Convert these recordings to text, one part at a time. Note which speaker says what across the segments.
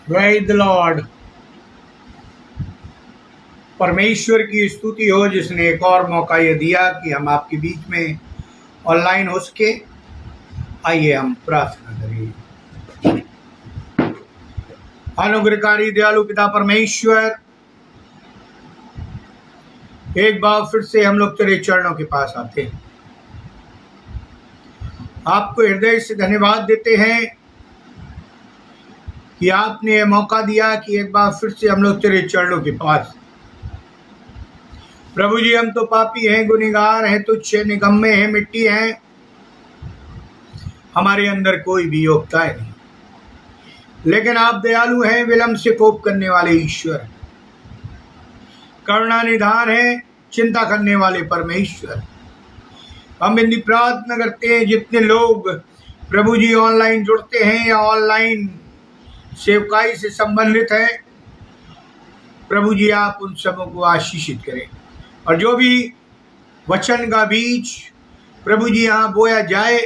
Speaker 1: Praise the Lord. परमेश्वर की स्तुति हो जिसने एक और मौका ये दिया कि हम आपके बीच में ऑनलाइन हो सके। आइए हम प्रार्थना करें। अनुग्रहकारी दयालु पिता परमेश्वर, एक बार फिर से हम लोग तेरे चरणों के पास आते हैं। आपको हृदय से धन्यवाद देते हैं कि आपने ये मौका दिया कि एक बार फिर से हम लोग तेरे चरणों के पास। प्रभु जी, हम तो पापी हैं, गुनहगार हैं, तुच्छ निकम्मे हैं, मिट्टी हैं, हमारे अंदर कोई भी योग्यता नहीं, लेकिन आप दयालु हैं, विलंब से कोप करने वाले ईश्वर, करुणा निधान है, चिंता करने वाले परमेश्वर। हम इनकी प्रार्थना करते हैं जितने लोग प्रभु जी ऑनलाइन जुड़ते हैं या ऑनलाइन सेवकाई से संबंधित हैं, प्रभु जी आप उन सबों को आशीषित करें। और जो भी वचन का बीज प्रभु जी यहाँ बोया जाए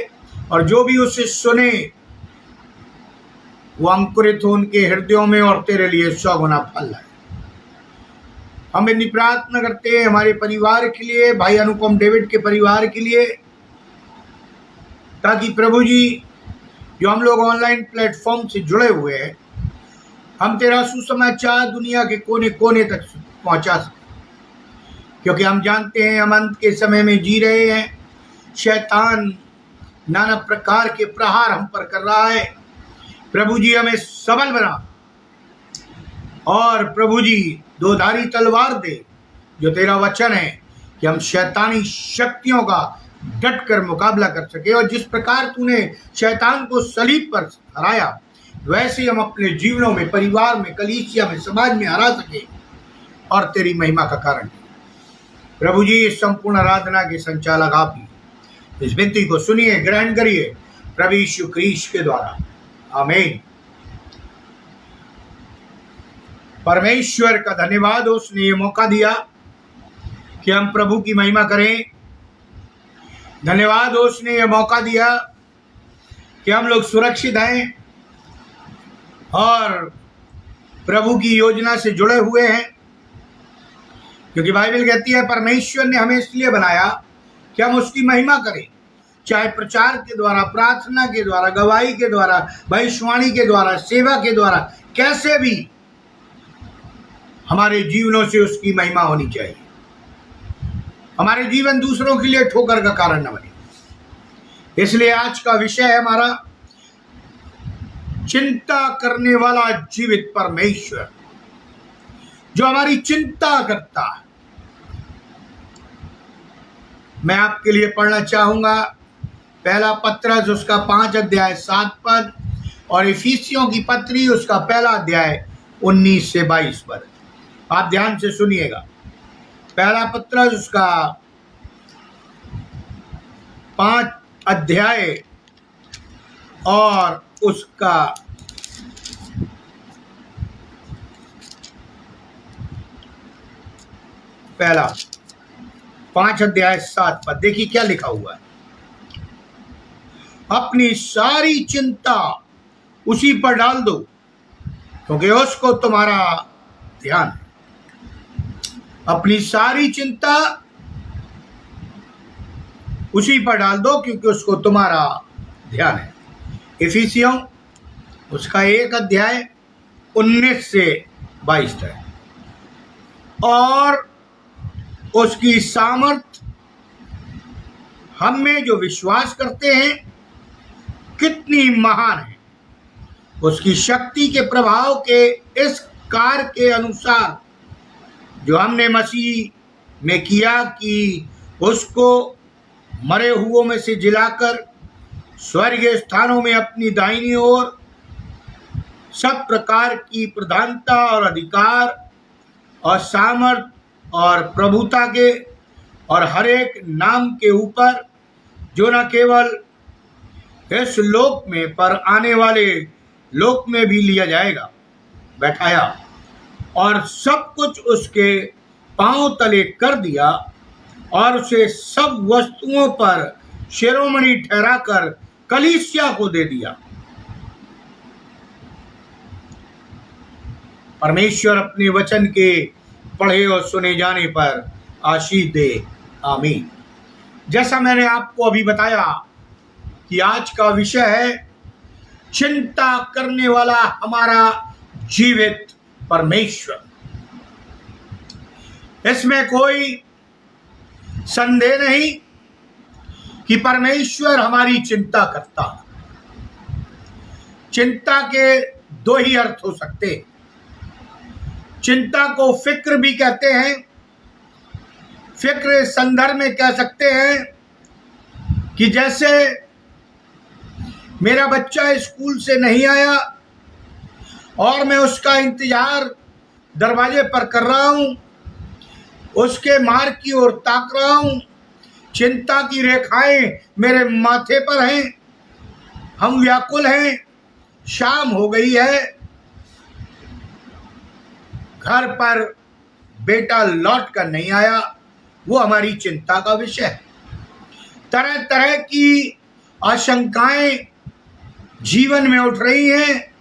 Speaker 1: और जो भी उसे सुने वो अंकुरित हो उनके हृदयों में और तेरे लिए 100 गुना फल लाए। हम इतनी प्रार्थना करते हैं हमारे परिवार के लिए, भाई अनुपम डेविड के परिवार के लिए, ताकि प्रभु जी जो हम लोग ऑनलाइन प्लेटफॉर्म से जुड़े हुए हैं, हम तेरा सुसमाचार दुनिया के कोने कोने तक पहुंचा सकें, क्योंकि हम जानते हैं हम अंत के समय में जी रहे हैं। शैतान नाना प्रकार के प्रहार हम पर कर रहा है। प्रभु जी हमें सबल बना और प्रभु जी दोधारी तलवार दे, जो तेरा वचन है, कि हम शैतानी शक्तियों का डट कर मुकाबला कर सके। और जिस प्रकार तूने शैतान को सलीब पर हराया, वैसे हम अपने जीवनों में, परिवार में, कलीसिया में, समाज में हरा सके और तेरी महिमा का कारण। प्रभु जी इस संपूर्ण आराधना के संचालक आप ही, इस विनती को सुनिए, ग्रहण करिए प्रभु यीशु क्रीस्त के द्वारा, आमीन। परमेश्वर का धन्यवाद हो, उसने ये मौका दिया कि हम प्रभु की महिमा करें। धन्यवाद हो, उसने ये मौका दिया कि हम लोग सुरक्षित हैं और प्रभु की योजना से जुड़े हुए हैं, क्योंकि बाइबल कहती है परमेश्वर ने हमें इसलिए बनाया कि हम उसकी महिमा करें, चाहे प्रचार के द्वारा, प्रार्थना के द्वारा, गवाही के द्वारा, भविष्यवाणी के द्वारा, सेवा के द्वारा, कैसे भी हमारे जीवनों से उसकी महिमा होनी चाहिए। हमारे जीवन दूसरों के लिए ठोकर का कारण न बने। इसलिए आज का विषय है हमारा चिंता करने वाला जीवित परमेश्वर, जो हमारी चिंता करता है। मैं आपके लिए पढ़ना चाहूंगा पहला पत्रस उसका 5 अध्याय 7 पद और इफिसियों की पत्री उसका पहला अध्याय 19 से 22 पद। आप ध्यान से सुनिएगा। पहला पत्रस उसका 5 अध्याय और उसका पहला 5 अध्याय 7 पद। देखिए क्या लिखा हुआ है। अपनी सारी चिंता उसी पर डाल दो, क्योंकि उसको तुम्हारा ध्यान है। अपनी सारी चिंता उसी पर डाल दो, क्योंकि उसको तुम्हारा ध्यान है। इफिसियों उसका 1 अध्याय 19 से 22 तक। और उसकी सामर्थ हम में जो विश्वास करते हैं कितनी महान है। उसकी शक्ति के प्रभाव के इस कार्य के अनुसार जो हमने मसीह में किया, कि उसको मरे हुओं में से जिलाकर स्वर्गीय स्थानों में अपनी दाहिनी ओर सब प्रकार की प्रधानता और अधिकार और सामर्थ और प्रभुता के और हर एक नाम के ऊपर, जो न केवल इस लोक में पर आने वाले लोक में भी लिया जाएगा, बैठाया और सब कुछ उसके पांव तले कर दिया और उसे सब वस्तुओं पर शिरोमणि ठहराकर कलीसिया को दे दिया। परमेश्वर अपने वचन के पढ़े और सुने जाने पर आशीष दे। आमीन। जैसा मैंने आपको अभी बताया कि आज का विषय है चिंता करने वाला हमारा जीवित परमेश्वर। इसमें कोई संदेह नहीं कि परमेश्वर हमारी चिंता करता है। चिंता के दो ही अर्थ हो सकते हैं। चिंता को फिक्र भी कहते हैं। फिक्र संदर्भ में कह सकते हैं कि जैसे मेरा बच्चा स्कूल से नहीं आया और मैं उसका इंतजार दरवाजे पर कर रहा हूं, उसके मार्ग की ओर ताक रहा हूं, चिंता की रेखाएं मेरे माथे पर हैं, हम व्याकुल हैं, शाम हो गई है, घर पर बेटा लौट कर नहीं आया, वो हमारी चिंता का विषय है। तरह तरह की आशंकाएं जीवन में उठ रही हैं,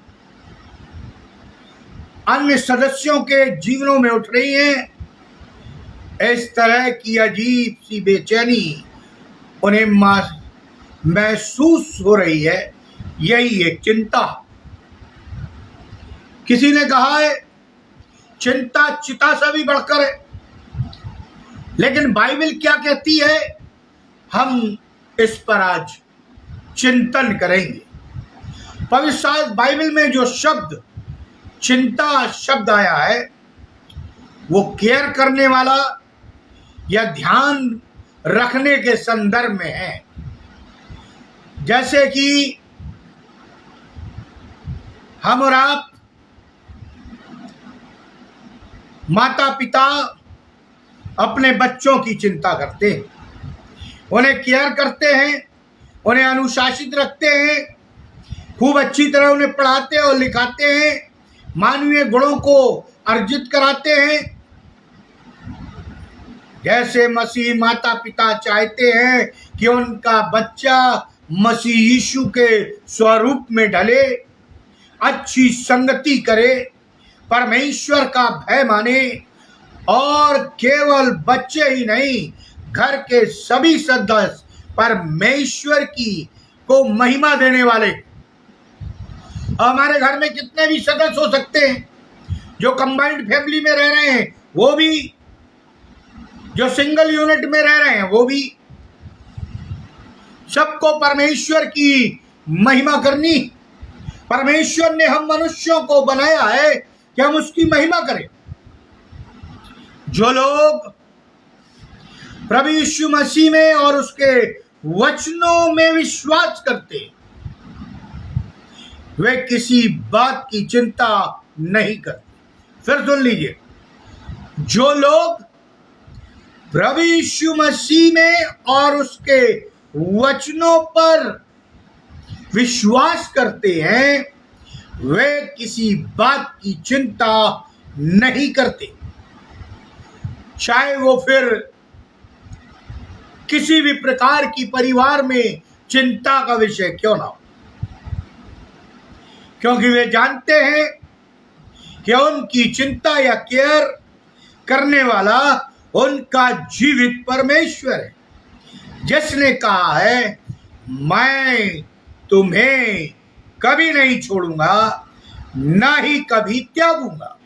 Speaker 1: अन्य सदस्यों के जीवनों में उठ रही हैं। इस तरह की अजीब सी बेचैनी उन्हें महसूस हो रही है। यही एक चिंता। किसी ने कहा है चिंता चिता से भी बढ़कर है, लेकिन बाइबल क्या कहती है, हम इस पर आज चिंतन करेंगे। पवित्र बाइबल में जो शब्द चिंता शब्द आया है वो केयर करने वाला या ध्यान रखने के संदर्भ में है। जैसे कि हम और आप माता पिता अपने बच्चों की चिंता करते हैं, उन्हें केयर करते हैं, उन्हें अनुशासित रखते हैं, खूब अच्छी तरह उन्हें पढ़ाते और लिखाते हैं, मानवीय गुणों को अर्जित कराते हैं। जैसे मसीह माता पिता चाहते हैं कि उनका बच्चा मसीह यीशु के स्वरूप में ढले, अच्छी संगति करे, परमेश्वर का भय माने और केवल बच्चे ही नहीं, घर के सभी सदस्य परमेश्वर की को महिमा देने वाले। हमारे घर में कितने भी सदस्य हो सकते हैं, जो कंबाइंड फैमिली में रह रहे हैं वो भी, जो सिंगल यूनिट में रह रहे हैं वो भी, सबको परमेश्वर की महिमा करनी। परमेश्वर ने हम मनुष्यों को बनाया है कि हम उसकी महिमा करें। जो लोग प्रभु यीशु मसीह में और उसके वचनों में विश्वास करते हैं, वे किसी बात की चिंता नहीं करते। फिर सुन लीजिए, जो लोग प्रभु यीशु मसीह में और उसके वचनों पर विश्वास करते हैं, वे किसी बात की चिंता नहीं करते, चाहे वो फिर किसी भी प्रकार की परिवार में चिंता का विषय क्यों ना हो, क्योंकि वे जानते हैं कि उनकी चिंता या केयर करने वाला उनका जीवित परमेश्वर है, जिसने कहा है मैं तुम्हें कभी नहीं छोड़ूंगा, ना ही कभी त्यागूंगा।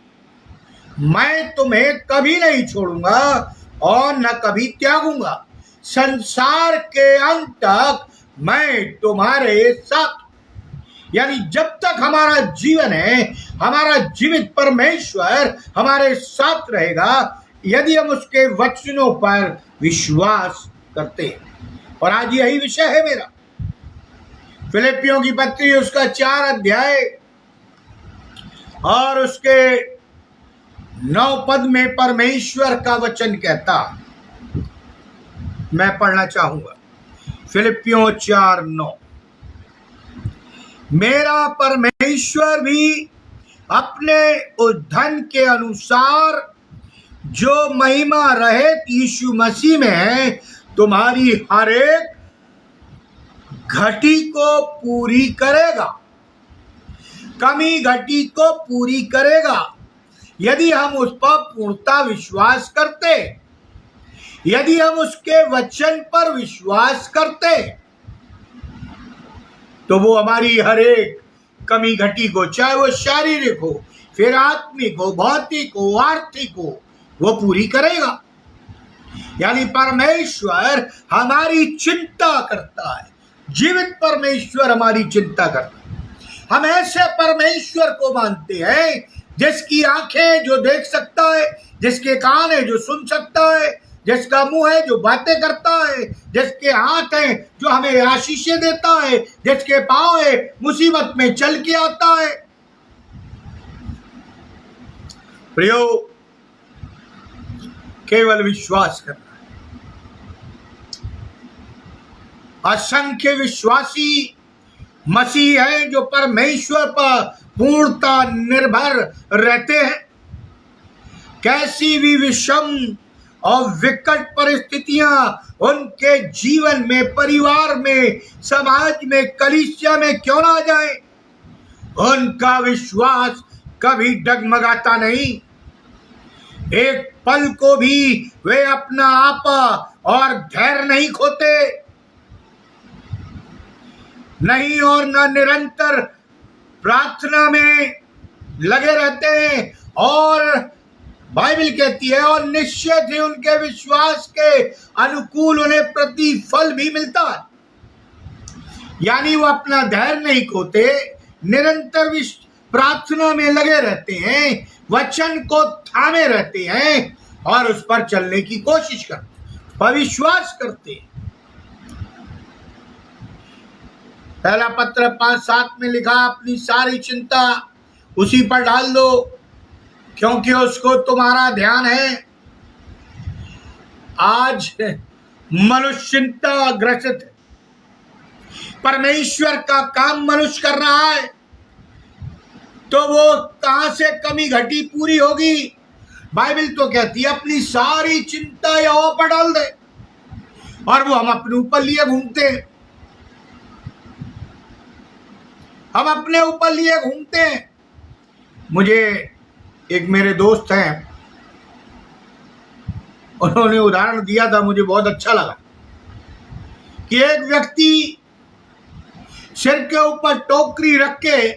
Speaker 1: मैं तुम्हें कभी नहीं छोड़ूंगा और न कभी त्यागूंगा, संसार के अंत तक मैं तुम्हारे साथ। यानी जब तक हमारा जीवन है, हमारा जीवित परमेश्वर हमारे साथ रहेगा, यदि हम उसके वचनों पर विश्वास करते हैं। और आज यही विषय है मेरा। फिलिपियों की पत्री उसका 4 अध्याय और उसके 9 पद में परमेश्वर का वचन कहता, मैं पढ़ना चाहूंगा। फिलिपियों 4:9, मेरा परमेश्वर भी अपने उस धन के अनुसार जो महिमा रहित यीशु मसीह में है, तुम्हारी हर एक घटी को पूरी करेगा, कमी घटी को पूरी करेगा। यदि हम उस पर पूर्णता विश्वास करते, यदि हम उसके वचन पर विश्वास करते, तो वो हमारी हर एक कमी घटी को, चाहे वो शारीरिक हो, फिर आत्मिक हो, भौतिक हो, आर्थिक हो, वो पूरी करेगा। यानी परमेश्वर हमारी चिंता करता है, जीवित परमेश्वर हमारी चिंता करता है। हम ऐसे परमेश्वर को मानते हैं जिसकी आंखें जो देख सकता है, जिसके कान है जो सुन सकता है, जिसका मुंह है जो बातें करता है, जिसके हाथ है जो हमें आशीषें देता है, जिसके पांव है मुसीबत में चल के आता है। प्रियो, केवल विश्वास करना। असंख्य विश्वासी मसीह है जो परमेश्वर पर पूर्णता निर्भर रहते हैं। कैसी भी विषम और विकट परिस्थितियां उनके जीवन में, परिवार में, समाज में, कलीसिया में क्यों ना आ जाए, उनका विश्वास कभी डगमगाता नहीं। एक पल को भी वे अपना आपा और धैर्य नहीं खोते, नहीं, और न निरंतर प्रार्थना में लगे रहते हैं। और बाइबल कहती है, और निश्चित ही उनके विश्वास के अनुकूल उन्हें प्रतिफल भी मिलता है। यानी वो अपना धैर्य नहीं खोते, निरंतर प्रार्थना में लगे रहते हैं, वचन को थामे रहते हैं और उस पर चलने की कोशिश करते, पर विश्वास करते हैं। पहला पत्र 5:7 में लिखा, अपनी सारी चिंता उसी पर डाल दो क्योंकि उसको तुम्हारा ध्यान है। आज मनुष्य चिंता ग्रसित है, परमेश्वर का काम मनुष्य कर रहा है, तो वो कहां से कमी घटी पूरी होगी। बाइबल तो कहती है अपनी सारी चिंता यहोवा पर डाल दे, और वो हम अपने ऊपर लिए घूमते हैं, हम अपने ऊपर लिए घूमते हैं। मुझे एक मेरे दोस्त हैं, उन्होंने उदाहरण दिया था, मुझे बहुत अच्छा लगा कि एक व्यक्ति सिर के ऊपर टोकरी रख के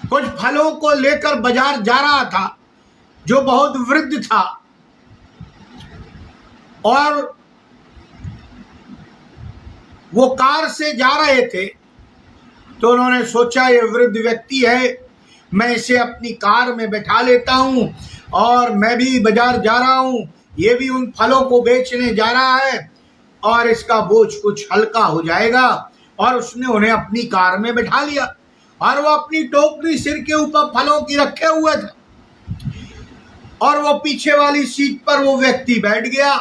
Speaker 1: कुछ फलों को लेकर बाजार जा रहा था, जो बहुत वृद्ध था, और वो कार से जा रहे थे। तो उन्होंने सोचा ये वृद्ध व्यक्ति है, मैं इसे अपनी कार में बैठा लेता हूं और मैं भी बाजार जा रहा हूं, ये भी उन फलों को बेचने जा रहा है और इसका बोझ कुछ हल्का हो जाएगा। और उसने उन्हें अपनी कार में बैठा लिया और वो अपनी टोकरी सिर के ऊपर फलों की रखे हुए थे, और वो पीछे वाली सीट पर वो व्यक्ति बैठ गया,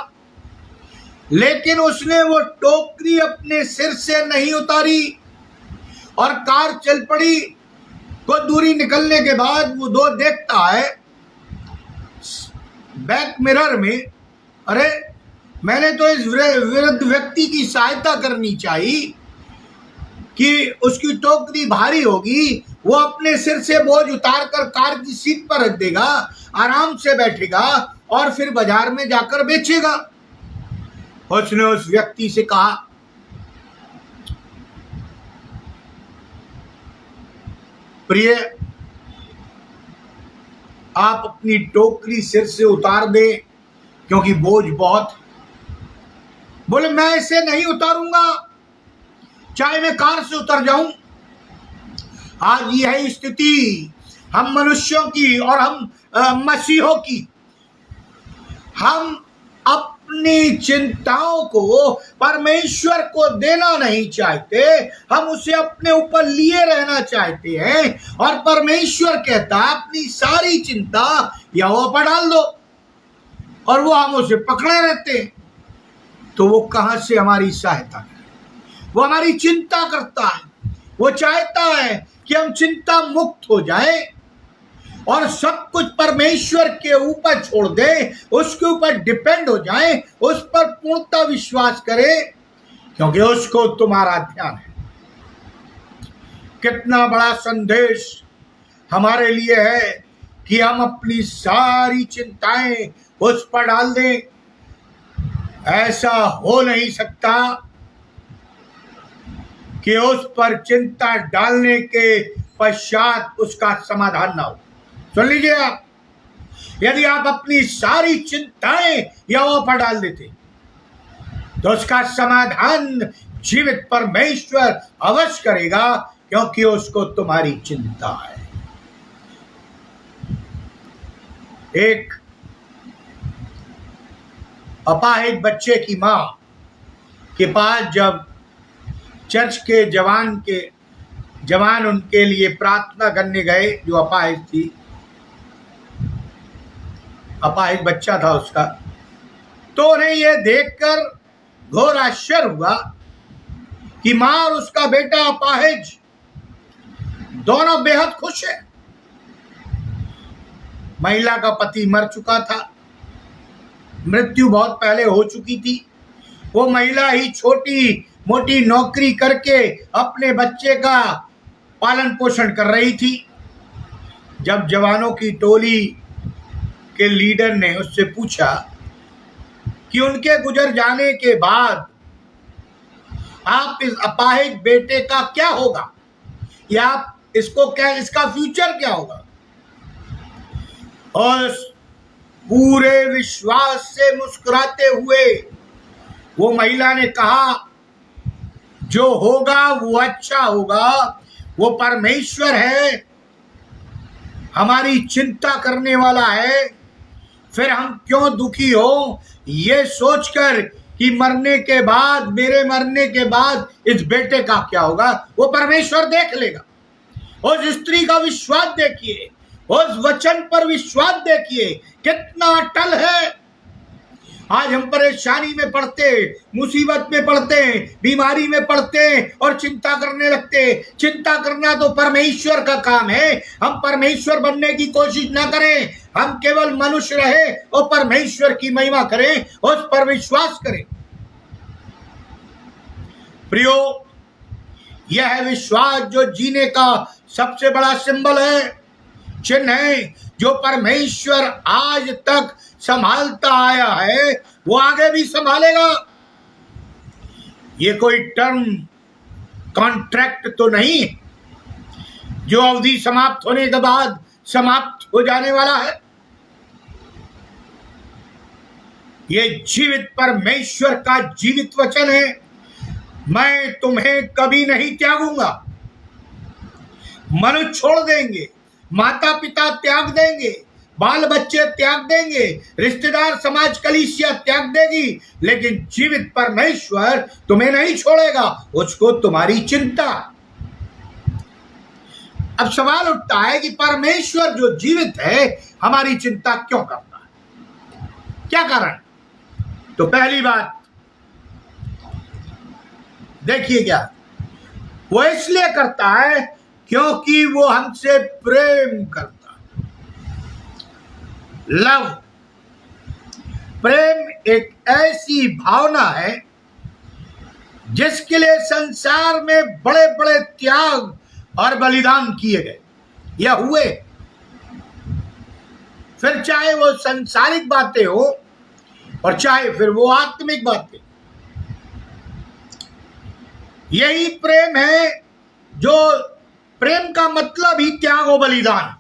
Speaker 1: लेकिन उसने वो टोकरी अपने सिर से नहीं उतारी और कार चल पड़ी। कुछ दूरी निकलने के बाद वो दो देखता है बैक मिरर में, अरे मैंने तो इस वृद्ध व्यक्ति की सहायता करनी चाहिए कि उसकी टोकरी भारी होगी, वो अपने सिर से बोझ उतार कर कार की सीट पर रख देगा, आराम से बैठेगा और फिर बाजार में जाकर बेचेगा। उसने उस व्यक्ति से कहा, प्रिय, आप अपनी टोकरी सिर से उतार दें क्योंकि बोझ बहुत। बोले मैं इसे नहीं उतारूंगा, चाहे मैं कार से उतर जाऊं। आज यही स्थिति हम मनुष्यों की और हम मसीहों की, हम अपनी चिंताओं को परमेश्वर को देना नहीं चाहते, हम उसे अपने ऊपर लिए रहना चाहते हैं। और परमेश्वर कहता है अपनी सारी चिंता यहोवा पर डाल दो, और वो हम उसे पकड़े रहते हैं। तो वो कहां से हमारी सहायता करे? वो हमारी चिंता करता है, वो चाहता है कि हम चिंता मुक्त हो जाएं और सब कुछ परमेश्वर के ऊपर छोड़ दें, उसके ऊपर डिपेंड हो जाएं, उस पर पूर्णता विश्वास करें क्योंकि उसको तुम्हारा ध्यान है। कितना बड़ा संदेश हमारे लिए है कि हम अपनी सारी चिंताएं उस पर डाल दें? ऐसा हो नहीं सकता कि उस पर चिंता डालने के पश्चात उसका समाधान ना हो। सुन लीजिए आप, यदि आप अपनी सारी चिंताएं यहोवा पर डाल देते तो उसका समाधान जीवित परमेश्वर अवश्य करेगा, क्योंकि उसको तुम्हारी चिंता है। एक अपाहिज बच्चे की मां के पास जब चर्च के जवान उनके लिए प्रार्थना करने गए, जो अपाहिज थी, अपाहिज बच्चा था उसका, तो उन्हें यह देखकर घोर आश्चर्य हुआ कि मां और उसका बेटा अपाहिज दोनों बेहद खुश हैं। महिला का पति मर चुका था, मृत्यु बहुत पहले हो चुकी थी। वो महिला ही छोटी मोटी नौकरी करके अपने बच्चे का पालन पोषण कर रही थी। जब जवानों की टोली के लीडर ने उससे पूछा कि उनके गुजर जाने के बाद आप इस अपाहिज बेटे का क्या होगा, या आप इसका फ्यूचर क्या होगा, और पूरे विश्वास से मुस्कुराते हुए वो महिला ने कहा, जो होगा वो अच्छा होगा, वो परमेश्वर है, हमारी चिंता करने वाला है। फिर हम क्यों दुखी हो ये सोचकर कि मेरे मरने के बाद इस बेटे का क्या होगा, वो परमेश्वर देख लेगा। उस स्त्री का विश्वास देखिए, उस वचन पर विश्वास देखिए कितना अटल है। आज हम परेशानी में पड़ते, मुसीबत में पड़ते, बीमारी में पड़ते और चिंता करने लगते। चिंता करना तो परमेश्वर का काम है। हम परमेश्वर बनने की कोशिश ना करें, हम केवल मनुष्य रहे और परमेश्वर की महिमा करें, उस पर विश्वास करें। प्रियो, यह है विश्वास जो जीने का सबसे बड़ा सिंबल है, चिन्ह है, जो परमेश्वर आज तक संभालता आया है, वो आगे भी संभालेगा। ये कोई टर्म कॉन्ट्रैक्ट तो नहीं जो अवधि समाप्त होने के बाद समाप्त हो जाने वाला है। ये जीवित परमेश्वर का जीवित वचन है, मैं तुम्हें कभी नहीं त्यागूंगा। मनुष्य छोड़ देंगे, माता पिता त्याग देंगे, बाल बच्चे त्याग देंगे, रिश्तेदार समाज कलीसिया त्याग देगी, लेकिन जीवित परमेश्वर तुम्हें नहीं छोड़ेगा, उसको तुम्हारी चिंता। अब सवाल उठता है कि परमेश्वर जो जीवित है हमारी चिंता क्यों करता है, क्या कारण? तो पहली बात देखिए, क्या वो इसलिए करता है क्योंकि वो हमसे प्रेम करता है। लव, प्रेम एक ऐसी भावना है जिसके लिए संसार में बड़े बड़े त्याग और बलिदान किए गए या हुए, फिर चाहे वो सांसारिक बातें हो और चाहे फिर वो आत्मिक बातें। यही प्रेम है, जो प्रेम का मतलब ही त्याग और बलिदान,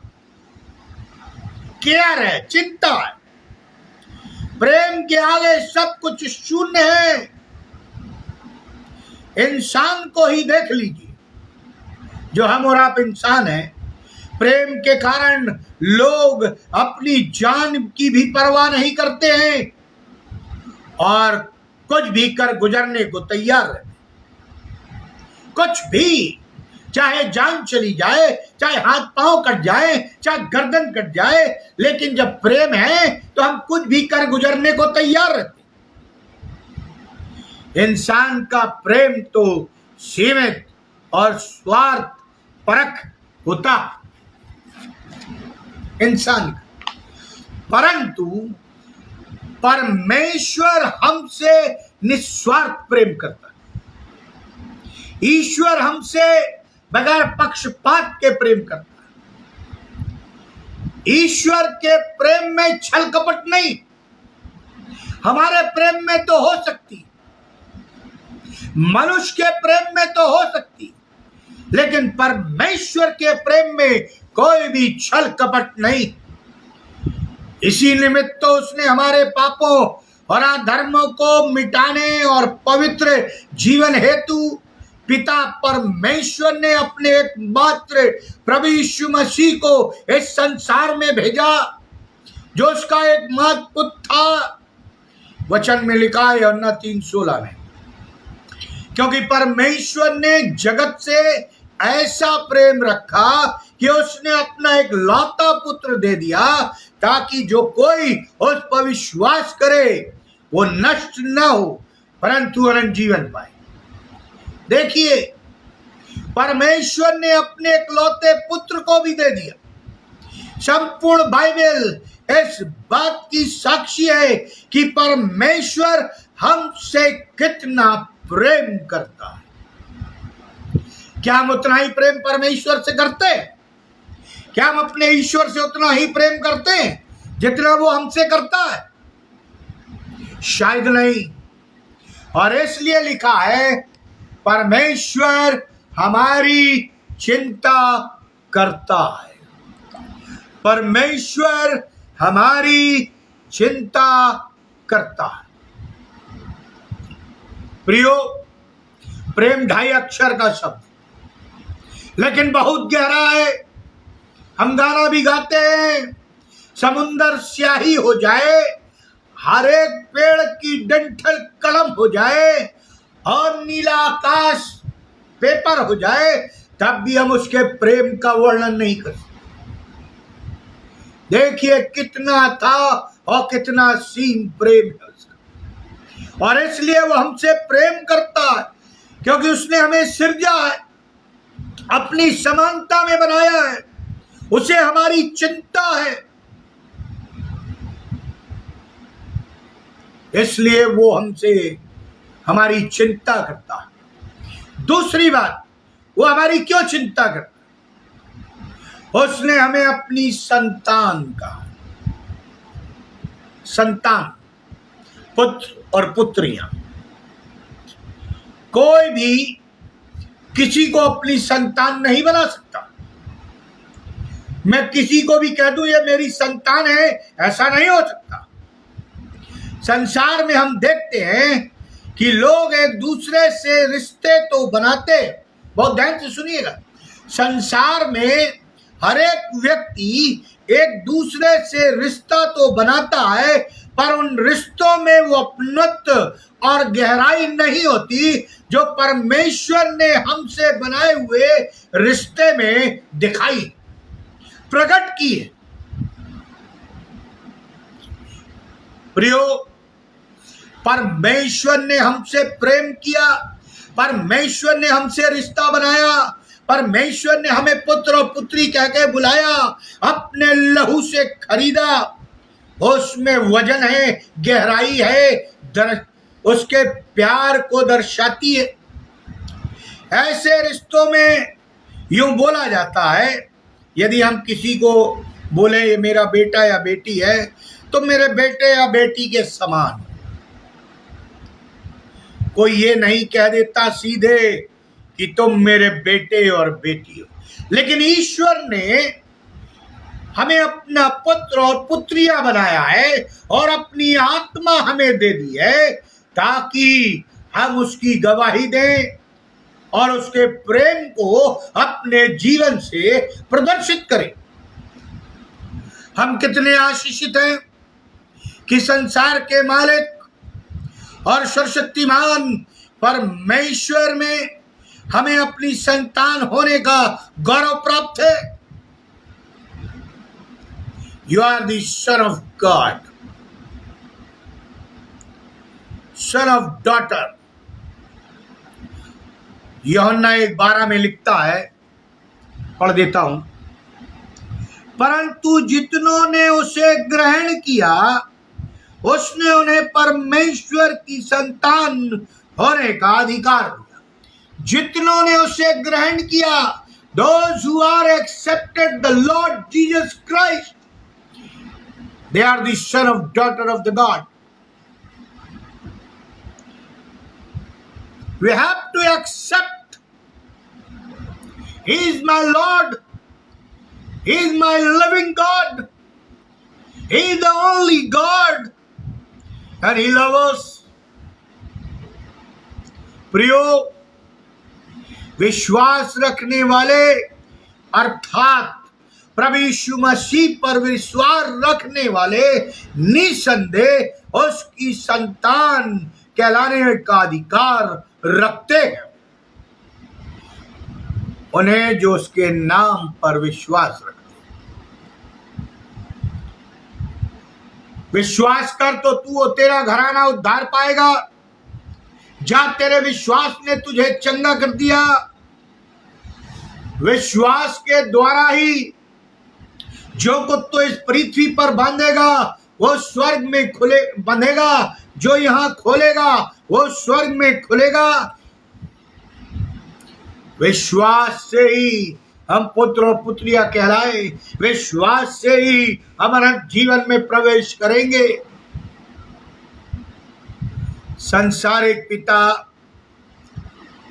Speaker 1: केयर है, चिंता है। प्रेम के आगे सब कुछ शून्य है। इंसान को ही देख लीजिए, जो हम और आप इंसान हैं, प्रेम के कारण लोग अपनी जान की भी परवाह नहीं करते हैं और कुछ भी कर गुजरने को तैयार है। कुछ भी, चाहे जान चली जाए, चाहे हाथ पांव कट जाए, चाहे गर्दन कट जाए, लेकिन जब प्रेम है तो हम कुछ भी कर गुजरने को तैयार रहते। इंसान का प्रेम तो सीमित और स्वार्थ परख होता इंसान, परंतु परमेश्वर हमसे निस्वार्थ प्रेम करता है। ईश्वर हमसे बगैर पक्षपात के प्रेम करता है। ईश्वर के प्रेम में छल कपट नहीं। हमारे प्रेम में तो हो सकती, मनुष्य के प्रेम में तो हो सकती, लेकिन परमेश्वर के प्रेम में कोई भी छल कपट नहीं। इसी निमित्त तो उसने हमारे पापों और अधर्मों को मिटाने और पवित्र जीवन हेतु पिता परमेश्वर ने अपने एकमात्र प्रभु यीशु मसीह को इस संसार में भेजा, जो उसका एकमात्र पुत्र था। वचन में लिखा है यूहन्ना 3:16 में, क्योंकि परमेश्वर ने जगत से ऐसा प्रेम रखा कि उसने अपना एक लौता पुत्र दे दिया, ताकि जो कोई उस पर विश्वास करे वो नष्ट न हो परंतु अनंत जीवन पाए। देखिए, परमेश्वर ने अपने इकलौते पुत्र को भी दे दिया। संपूर्ण बाइबल इस बात की साक्षी है कि परमेश्वर हमसे कितना प्रेम करता है। क्या हम उतना ही प्रेम परमेश्वर से करते हैं? क्या हम अपने ईश्वर से उतना ही प्रेम करते हैं जितना वो हमसे करता है? शायद नहीं। और इसलिए लिखा है, परमेश्वर हमारी चिंता करता है। परमेश्वर हमारी चिंता करता है। प्रियो, प्रेम 2.5 अक्षर का शब्द, लेकिन बहुत गहरा है। हम गाना भी गाते हैं, समुंदर स्याही हो जाए, हर एक पेड़ की डंठल कलम हो जाए और नीला आकाश पेपर हो जाए, तब भी हम उसके प्रेम का वर्णन नहीं कर सकते। देखिए कितना था और कितना सीम प्रेम है उसका। और इसलिए वो हमसे प्रेम करता है, क्योंकि उसने हमें सिरजा है, अपनी समानता में बनाया है, उसे हमारी चिंता है, इसलिए वो हमसे हमारी चिंता करता है। दूसरी बात, वो हमारी क्यों चिंता करता है? उसने हमें अपनी संतान कहा। संतान, पुत्र और पुत्रियां। कोई भी किसी को अपनी संतान नहीं बना सकता। मैं किसी को भी कह दूं ये मेरी संतान है, ऐसा नहीं हो सकता। संसार में हम देखते हैं कि लोग एक दूसरे से रिश्ते तो बनाते, बहुत ध्यान से सुनिएगा, संसार में हर एक व्यक्ति एक दूसरे से रिश्ता तो बनाता है, पर उन रिश्तों में वो अपनत्व और गहराई नहीं होती जो परमेश्वर ने हमसे बनाए हुए रिश्ते में दिखाई, प्रकट की है। प्रियो, परमेश्वर ने हमसे प्रेम किया, परमेश्वर ने हमसे रिश्ता बनाया, परमेश्वर ने हमें पुत्र और पुत्री कह के बुलाया, अपने लहू से खरीदा। उसमें वजन है, गहराई है, उसके प्यार को दर्शाती है। ऐसे रिश्तों में यूं बोला जाता है, यदि हम किसी को बोले ये मेरा बेटा या बेटी है, तो मेरे बेटे या बेटी के समान। कोई ये नहीं कह देता सीधे कि तुम मेरे बेटे और बेटी हो, लेकिन ईश्वर ने हमें अपना पुत्र और पुत्रियां बनाया है और अपनी आत्मा हमें दे दी है, ताकि हम उसकी गवाही दें और उसके प्रेम को अपने जीवन से प्रदर्शित करें। हम कितने आशीषित हैं कि संसार के मालिक और सर्वशक्तिमान परमेश्वर में हमें अपनी संतान होने का गौरव प्राप्त है। You are the son of God, son of daughter। यूहन्ना 1:12 में लिखता है, पढ़ देता हूं, परंतु जितनों ने उसे ग्रहण किया उसने उन्हें परमेश्वर की संतान होने का अधिकार दिया। जितनों ने उसे ग्रहण किया, those who are accepted the Lord Jesus Christ, They are the son of daughter of the God. We have to accept He is my Lord. He is my living God. He is the only God. And He loves us. प्रियो, विश्वास रखने वाले अर्थात प्रभु यीशु मसीह पर विश्वास रखने वाले निसंदेह उसकी संतान कहलाने का अधिकार रखते हैं, उन्हें जो उसके नाम पर विश्वास रखते हैं। विश्वास कर तो तू और तेरा घराना उद्धार पाएगा। जा, तेरे विश्वास ने तुझे चंगा कर दिया। विश्वास के द्वारा ही जो कुछ तो इस पृथ्वी पर बांधेगा वो स्वर्ग में खुले बंधेगा, जो यहां खोलेगा वो स्वर्ग में खुलेगा। विश्वास से ही हम पुत्र और पुत्रियां कहलाए, विश्वास से ही हम अनंत जीवन में प्रवेश करेंगे। संसारिक पिता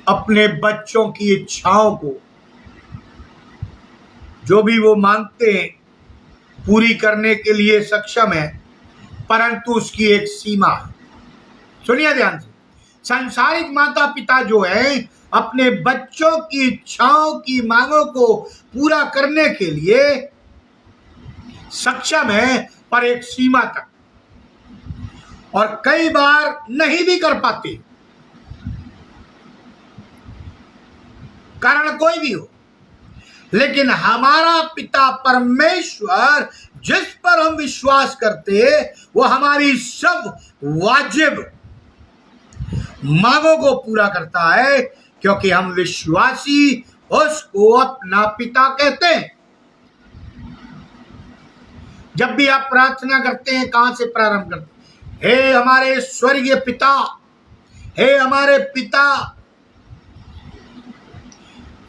Speaker 1: अपने बच्चों की इच्छाओं को जो भी वो मांगते हैं पूरी करने के लिए सक्षम है, परंतु उसकी एक सीमा है। सुनिए ध्यान से, संसारिक माता पिता जो है अपने बच्चों की इच्छाओं की मांगों को पूरा करने के लिए सक्षम है, पर एक सीमा तक, और कई बार नहीं भी कर पाते, कारण कोई भी हो। लेकिन हमारा पिता परमेश्वर जिस पर हम विश्वास करते वो हमारी सब वाजिब मांगों को पूरा करता है, क्योंकि हम विश्वासी उसको अपना पिता कहते हैं। जब भी आप प्रार्थना करते हैं कहां से प्रारंभ करते हैं? हे हमारे स्वर्गीय पिता, हे हमारे पिता,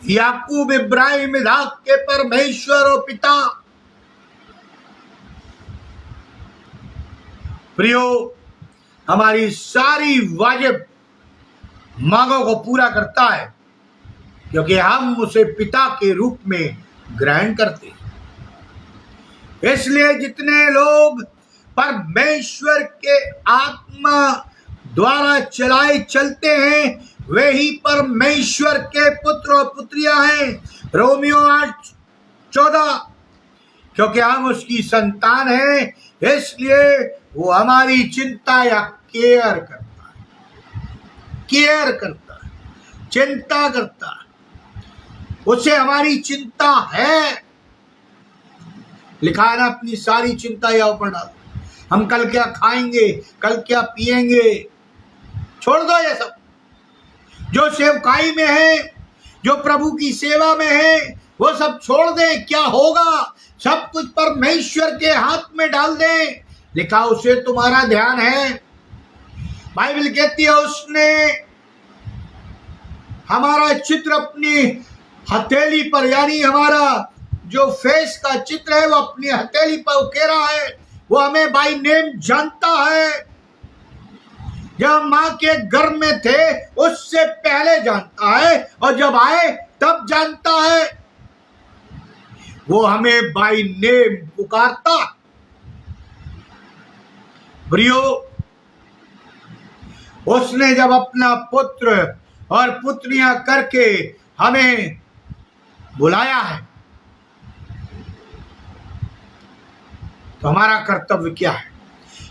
Speaker 1: याकूब इब्राहिम इसहाक के परमेश्वर और पिता। प्रियो, हमारी सारी वाजिब मांगों को पूरा करता है, क्योंकि हम उसे पिता के रूप में ग्रहण करते हैं। इसलिए जितने लोग परमेश्वर के आत्मा द्वारा चलाए चलते हैं वे ही परमेश्वर के पुत्र और पुत्रियां हैं। रोमियो 8:14, क्योंकि हम उसकी संतान हैं, इसलिए वो हमारी चिंता या केयर करता है, चिंता करता है। उसे हमारी चिंता है। लिखा है ना, अपनी सारी चिंता या ऊपर डाल। हम कल क्या खाएंगे, कल क्या पिएंगे, छोड़ दो ये सब। जो सेवकाई में है, जो प्रभु की सेवा में है, वो सब छोड़ दें। क्या होगा, सब कुछ परमेश्वर के हाथ में डाल दें। लिखा उसे तुम्हारा ध्यान है। बाइबल कहती है उसने हमारा चित्र अपनी हथेली पर, यानी हमारा जो फेस का चित्र है वो अपनी हथेली पर उकेरा है। वो हमें बाय नेम जानता है। जब मां के गर्भ में थे उससे पहले जानता है, और जब आए तब जानता है। वो हमें बाय नेम पुकारता। प्रियो, उसने जब अपना पुत्र और पुत्रियां करके हमें बुलाया है, तो हमारा कर्तव्य क्या है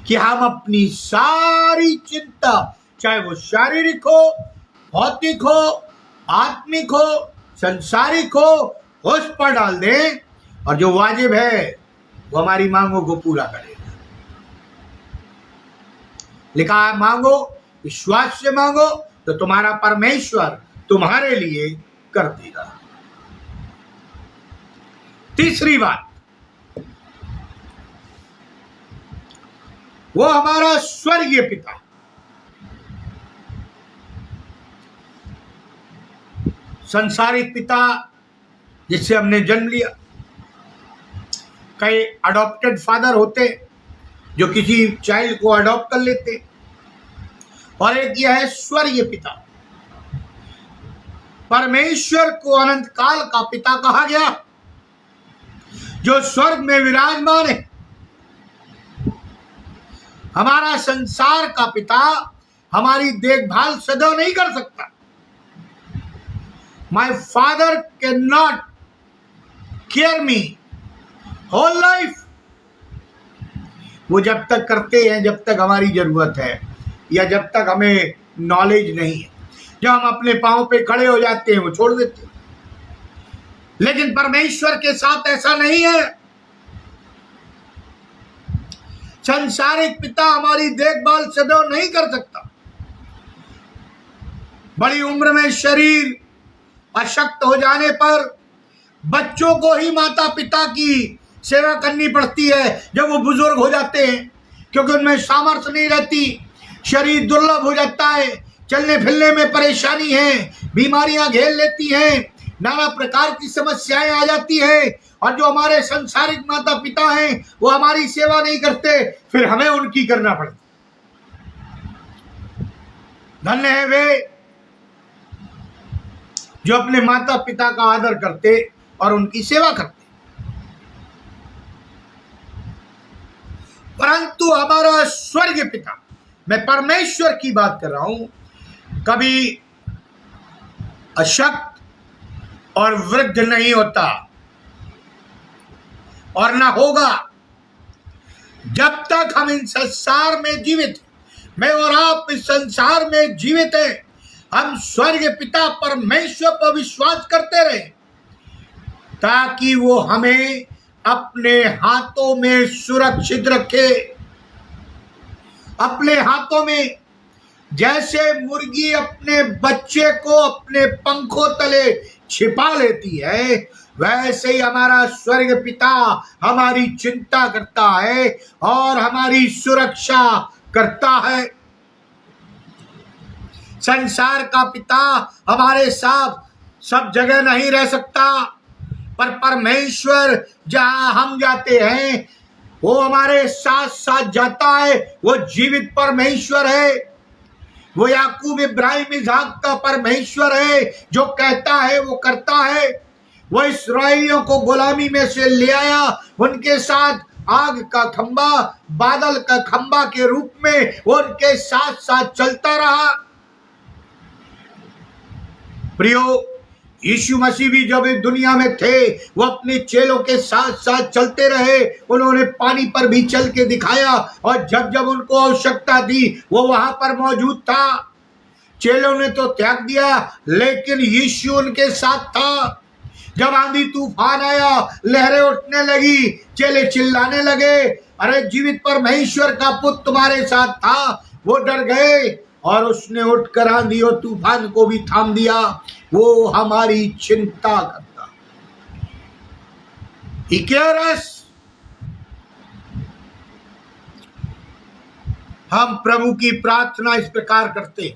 Speaker 1: कि हम अपनी सारी चिंता, चाहे वो शारीरिक हो, भौतिक हो, आत्मिक हो, संसारिक हो, उस पर डाल दें, और जो वाजिब है वो हमारी मांगों को पूरा करेगा। लिखा है मांगो, विश्वास से मांगो, तो तुम्हारा परमेश्वर तुम्हारे लिए कर देगा। तीसरी बात, वो हमारा स्वर्गीय पिता। संसारिक पिता जिससे हमने जन्म लिया, कई अडॉप्टेड फादर होते, जो किसी चाइल्ड को अडॉप्ट कर लेते, और एक यह है स्वर्गीय पिता। परमेश्वर को अनंत काल का पिता कहा गया, जो स्वर्ग में विराजमान है। हमारा संसार का पिता हमारी देखभाल सदैव नहीं कर सकता। My father can not care me whole life. वो जब तक करते हैं जब तक हमारी जरूरत है, या जब तक हमें नॉलेज नहीं है। जब हम अपने पांव पे खड़े हो जाते हैं वो छोड़ देते हैं। लेकिन परमेश्वर के साथ ऐसा नहीं है। संसारिक पिता हमारी देखभाल सदैव नहीं कर सकता। बड़ी उम्र में शरीर अशक्त हो जाने पर बच्चों को ही माता पिता की सेवा करनी पड़ती है जब वो बुजुर्ग हो जाते हैं, क्योंकि उनमें सामर्थ्य नहीं रहती, शरीर दुर्लभ हो जाता है, चलने फिरने में परेशानी है, बीमारियां घेर लेती हैं, नाना प्रकार की समस्याएं आ जाती हैं। और जो हमारे संसारिक माता पिता हैं वो हमारी सेवा नहीं करते, फिर हमें उनकी करना पड़ता। धन्य है वे जो अपने माता पिता का आदर करते और उनकी सेवा करते। परंतु हमारा स्वर्गीय पिता, मैं परमेश्वर की बात कर रहा हूं, कभी अशक्त और वृद्ध नहीं होता और ना होगा जब तक हम इस संसार में जीवित, मैं और आप इस संसार में जीवित हैं। हम स्वर्गीय पिता परमेश्वर पर विश्वास करते रहे, ताकि वो हमें अपने हाथों में सुरक्षित रखे। अपने हाथों में, जैसे मुर्गी अपने बच्चे को अपने पंखों तले छिपा लेती है, वैसे ही हमारा स्वर्ग पिता हमारी चिंता करता है और हमारी सुरक्षा करता है। संसार का पिता हमारे साथ सब जगह नहीं रह सकता, पर परमेश्वर जहां हम जाते हैं वो हमारे साथ साथ जाता है। वो जीवित परमेश्वर है, वो याकूब इब्राहिम इसहाक का परमेश्वर है, जो कहता है वो करता है। वो इस्राएलियों को गुलामी में से ले आया, उनके साथ आग का खंबा, बादल का खंबा के रूप में वो उनके साथ साथ चलता रहा। प्रियो, यीशु मसीह भी जब इस दुनिया में थे वो अपने चेलों के साथ साथ चलते रहे। उन्होंने पानी पर भी चल के दिखाया, और जब जब उनको आवश्यकता थी वो वहां पर मौजूद था। चेलों ने तो त्याग दिया, लेकिन यीशु उनके साथ था। जब आंधी तूफान आया, लहरें उठने लगी, चेले चिल्लाने लगे, अरे जीवित परमेश्वर का पुत्र तुम्हारे साथ था। वो डर गए और उसने उठकर आंधी और तूफान को भी थाम दिया। वो हमारी चिंता करता। He cares us। हम प्रभु की प्रार्थना इस प्रकार करते,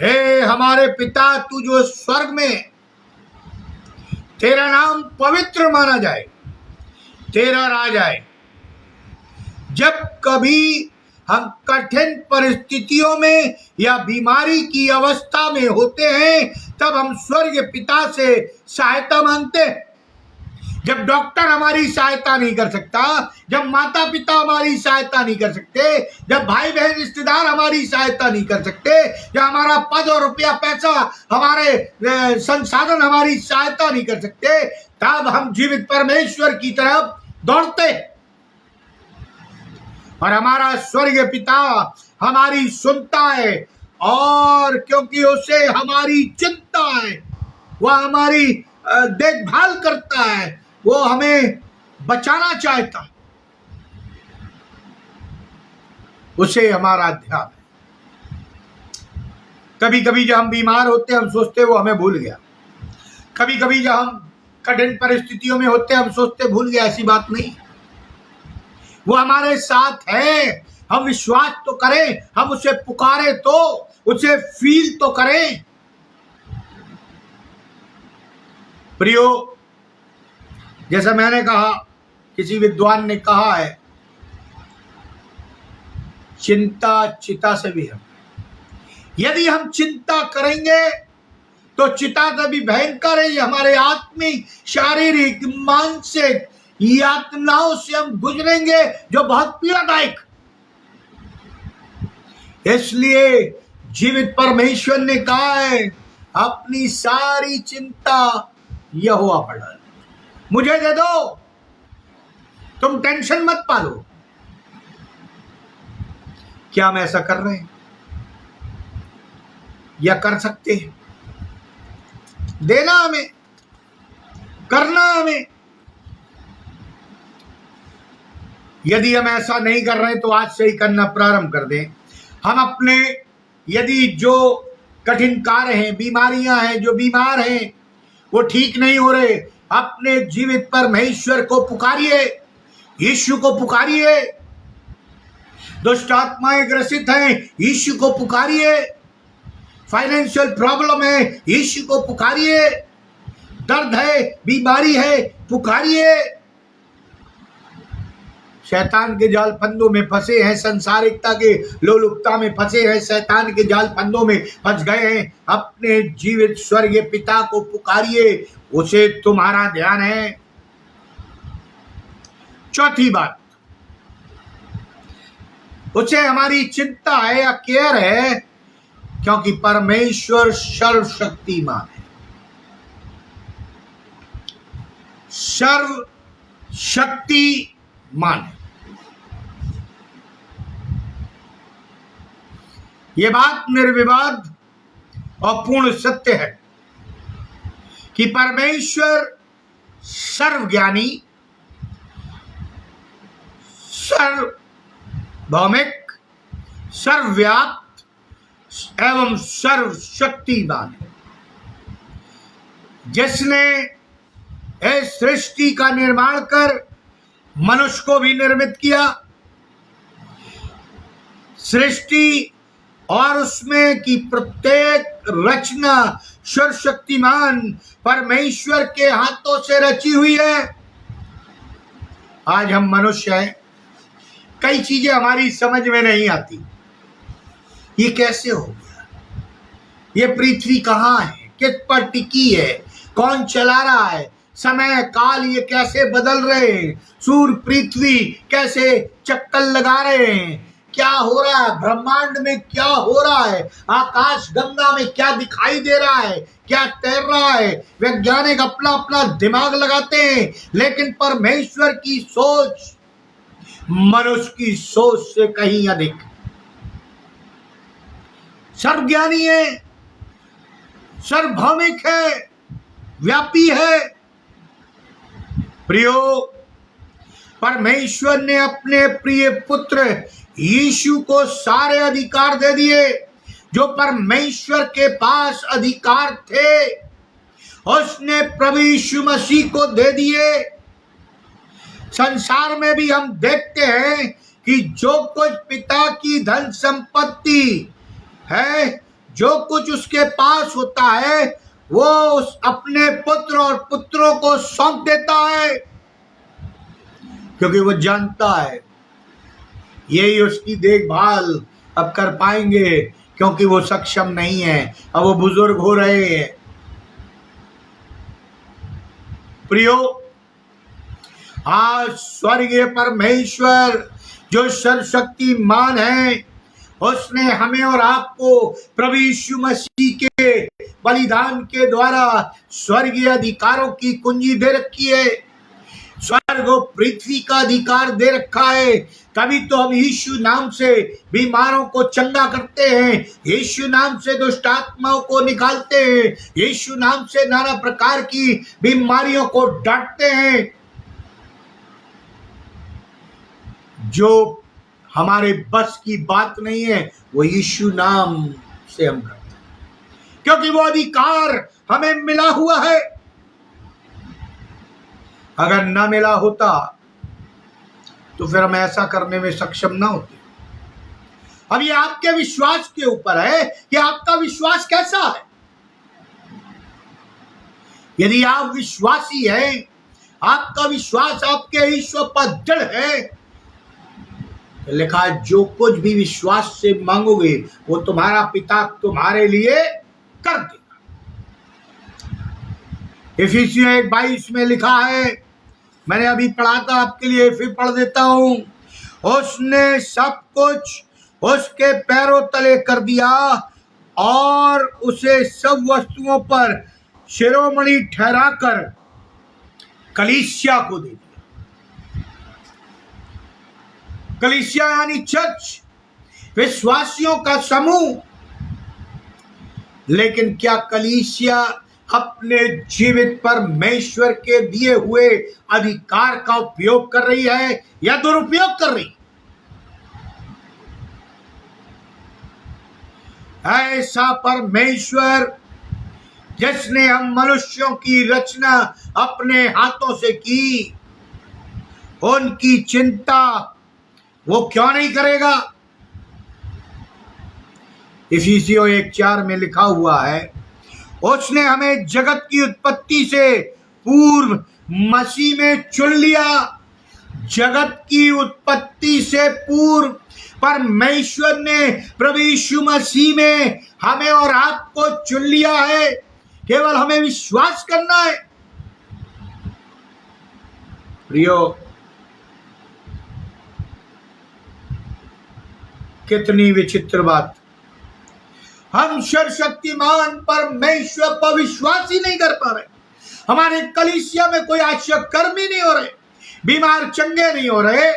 Speaker 1: हे हमारे पिता, तू जो स्वर्ग में, तेरा नाम पवित्र माना जाए, तेरा राज आए। जब कभी हम कठिन परिस्थितियों में या बीमारी की अवस्था में होते हैं, तब हम स्वर्गीय पिता से सहायता मांगते हैं। जब डॉक्टर हमारी सहायता नहीं कर सकता, जब माता पिता हमारी सहायता नहीं कर सकते, जब भाई बहन रिश्तेदार हमारी सहायता नहीं कर सकते, जब हमारा पद और रुपया पैसा, हमारे संसाधन हमारी सहायता नहीं कर सकते, तब हम जीवित परमेश्वर की तरफ दौड़ते। और हमारा स्वर्गीय पिता हमारी सुनता है, और क्योंकि उसे हमारी चिंता है, वह हमारी देखभाल करता है, वो हमें बचाना चाहता है, उसे हमारा ध्यान है। कभी कभी जब हम बीमार होते हैं हम सोचते वो हमें भूल गया। कभी कभी जब हम कठिन परिस्थितियों में होते हैं हम सोचते भूल गया। ऐसी बात नहीं, वो हमारे साथ है। हम विश्वास तो करें, हम उसे पुकारे तो, उसे फील तो करें। प्रियो, जैसा मैंने कहा, किसी विद्वान ने कहा है चिंता चिता से भी हम, यदि हम चिंता करेंगे तो चिता से भी भयंकर है। हमारे आत्मिक, शारीरिक, मानसिक यातनाओं से हम गुजरेंगे जो बहुत पीड़ादायक। इसलिए जीवित परमेश्वर ने कहा है, अपनी सारी चिंता यहोवा पर डालो, मुझे दे दो, तुम टेंशन मत पालो। क्या हम ऐसा कर रहे हैं या कर सकते हैं? देना हमें, करना हमें। यदि हम ऐसा नहीं कर रहे हैं तो आज से ही करना प्रारंभ कर दें। हम अपने, यदि जो कठिन कार्य हैं, बीमारियां हैं, जो बीमार हैं, वो ठीक नहीं हो रहे, अपने जीवित परमेश्वर को पुकारिए, यीशु को पुकारिए। दुष्ट आत्माएं ग्रसित हैं, यीशु को पुकारिए। फाइनेंशियल प्रॉब्लम है, यीशु को पुकारिए। दर्द है, बीमारी है, पुकारिए। शैतान के जाल फंदों में फंसे हैं, संसारिकता के लोलुपता में फंसे हैं, शैतान के जाल फंदों में फंस गए हैं, अपने जीवित स्वर्गीय पिता को पुकारिए, उसे तुम्हारा ध्यान है। चौथी बात, उसे हमारी चिंता है या केयर है, क्योंकि परमेश्वर सर्वशक्तिमान है, सर्वशक्तिमान है। यह बात निर्विवाद और पूर्ण सत्य है कि परमेश्वर सर्वज्ञानी, सर्वभौमिक, सर्वव्याप्त एवं सर्वशक्तिमान है, जिसने इस सृष्टि का निर्माण कर मनुष्य को भी निर्मित किया। सृष्टि और उसमें की प्रत्येक रचना सर्वशक्तिमान परमेश्वर के हाथों से रची हुई है। आज हम मनुष्य हैं, कई चीजें हमारी समझ में नहीं आती। ये कैसे हो गया? ये पृथ्वी कहाँ है? किस पर टिकी है? कौन चला रहा है? समय काल ये कैसे बदल रहे हैं? सूर्य पृथ्वी कैसे चक्कर लगा रहे हैं? क्या हो रहा है ब्रह्मांड में? क्या हो रहा है आकाश गंगा में? क्या दिखाई दे रहा है? क्या तैर रहा है? वैज्ञानिक अपना अपना दिमाग लगाते हैं, लेकिन परमेश्वर की सोच मनुष्य की सोच से कहीं अधिक सर्वज्ञानी है, सर्वभौमिक है, व्यापी है। प्रियो, परमेश्वर ने अपने प्रिय पुत्र यीशु को सारे अधिकार दे दिए जो परमेश्वर के पास अधिकार थे, उसने प्रभु यीशु मसीह को दे दिए। संसार में भी हम देखते हैं कि जो कुछ पिता की धन संपत्ति है, जो कुछ उसके पास होता है, वो अपने पुत्र और पुत्रों को सौंप देता है, क्योंकि वो जानता है यही उसकी देखभाल अब कर पाएंगे, क्योंकि वो सक्षम नहीं है, अब वो बुजुर्ग हो रहे हैं। प्रियो, आज स्वर्गीय परमेश्वर जो सर्वशक्तिमान है, उसने हमें और आपको प्रभु यीशु मसीह के बलिदान के द्वारा स्वर्गीय अधिकारों की कुंजी दे रखी है। स्वर्ग और पृथ्वी का अधिकार दे रखा है। तभी तो हम यीशु नाम से बीमारों को चंगा करते हैं, यीशु नाम से दुष्ट आत्माओं को निकालते हैं, यीशु नाम से नाना प्रकार की बीमारियों को डांटते हैं। जो हमारे बस की बात नहीं है, वो यीशु नाम से हम करते हैं, क्योंकि वो अधिकार हमें मिला हुआ है। अगर ना मिला होता तो फिर हम ऐसा करने में सक्षम ना होते। अब ये आपके विश्वास के ऊपर है कि आपका विश्वास कैसा है। यदि आप विश्वासी हैं, आपका विश्वास आपके ईश्वर पर दृढ़ है, लिखा है जो कुछ भी विश्वास से मांगोगे वो तुम्हारा पिता तुम्हारे लिए कर देगा। इफिसियों 1:22 में लिखा है, मैंने अभी पढ़ा था, आपके लिए फिर पढ़ देता हूं। उसने सब कुछ उसके पैरों तले कर दिया और उसे सब वस्तुओं पर शिरोमणि ठहराकर कलीसिया को दे दिया। कलीसिया यानी चर्च, विश्वासियों का समूह। लेकिन क्या कलीसिया अपने जीवित परमेश्वर के दिए हुए अधिकार का उपयोग कर रही है या दुरुपयोग कर रही? ऐसा परमेश्वर जिसने हम मनुष्यों की रचना अपने हाथों से की, उनकी चिंता वो क्यों नहीं करेगा? इफिसियों 1:4 में लिखा हुआ है, उसने हमें जगत की उत्पत्ति से पूर्व मसीह में चुन लिया। जगत की उत्पत्ति से पूर्व परमेश्वर ने प्रभु यीशु मसीह में हमें और आपको चुन लिया है। केवल हमें विश्वास करना है। प्रियो, कितनी विचित्र बात! हम सर्वशक्तिमान परमेश्वर पर विश्वास ही नहीं कर पा रहे। हमारे कलीसिया में कोई आश्चर्य कर्म ही नहीं हो रहे, बीमार चंगे नहीं हो रहे,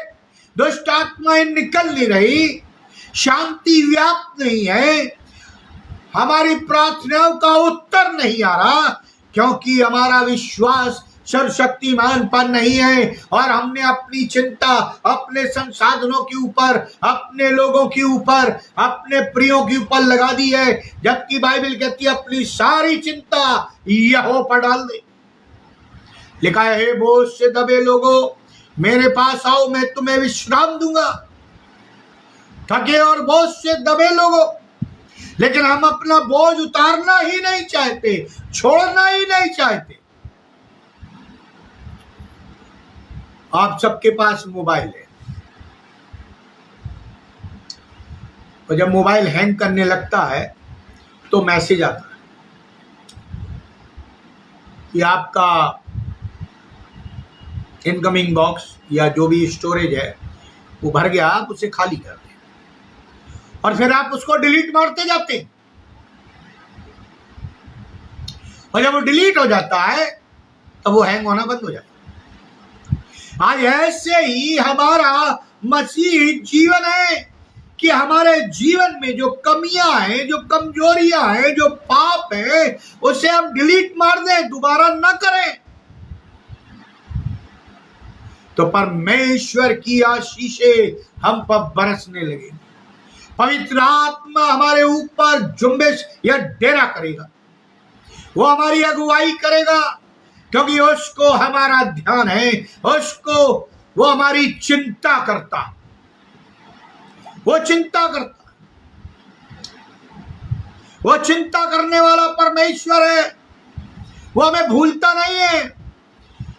Speaker 1: दुष्ट आत्माएं निकल नहीं रही, शांति व्याप्त नहीं है, हमारी प्रार्थनाओं का उत्तर नहीं आ रहा, क्योंकि हमारा विश्वास सर्वशक्तिमान पर नहीं है और हमने अपनी चिंता अपने संसाधनों के ऊपर, अपने लोगों के ऊपर, अपने प्रियों के ऊपर लगा दी है, जबकि बाइबल कहती है अपनी सारी चिंता यहोवा पर डाल दे। लिखा है, हे बोझ से दबे लोगों मेरे पास आओ, मैं तुम्हें विश्राम दूंगा। थके और बोझ से दबे लोगों, लेकिन हम अपना बोझ उतारना ही नहीं चाहते, छोड़ना ही नहीं चाहते। आप सबके पास मोबाइल है, और जब मोबाइल हैंग करने लगता है तो मैसेज आता है कि आपका इनकमिंग बॉक्स या जो भी स्टोरेज है वो भर गया, आप उसे खाली कर दें, और फिर आप उसको डिलीट मारते जाते हैं, और जब वो डिलीट हो जाता है तब वो हैंग होना बंद हो जाता है। आज ऐसे ही हमारा मसीह जीवन है कि हमारे जीवन में जो कमियां हैं, जो कमजोरियां हैं, जो पाप है, उसे हम डिलीट मार दें, दोबारा न करें, तो परमेश्वर की आशीषें हम पर बरसने लगेगी। पवित्र आत्मा हमारे ऊपर जुम्बिश या डेरा करेगा, वो हमारी अगुवाई करेगा, क्योंकि उसको हमारा ध्यान है, उसको वो हमारी चिंता करता, वो चिंता करता, वो चिंता करने वाला परमेश्वर है, वो हमें भूलता नहीं है।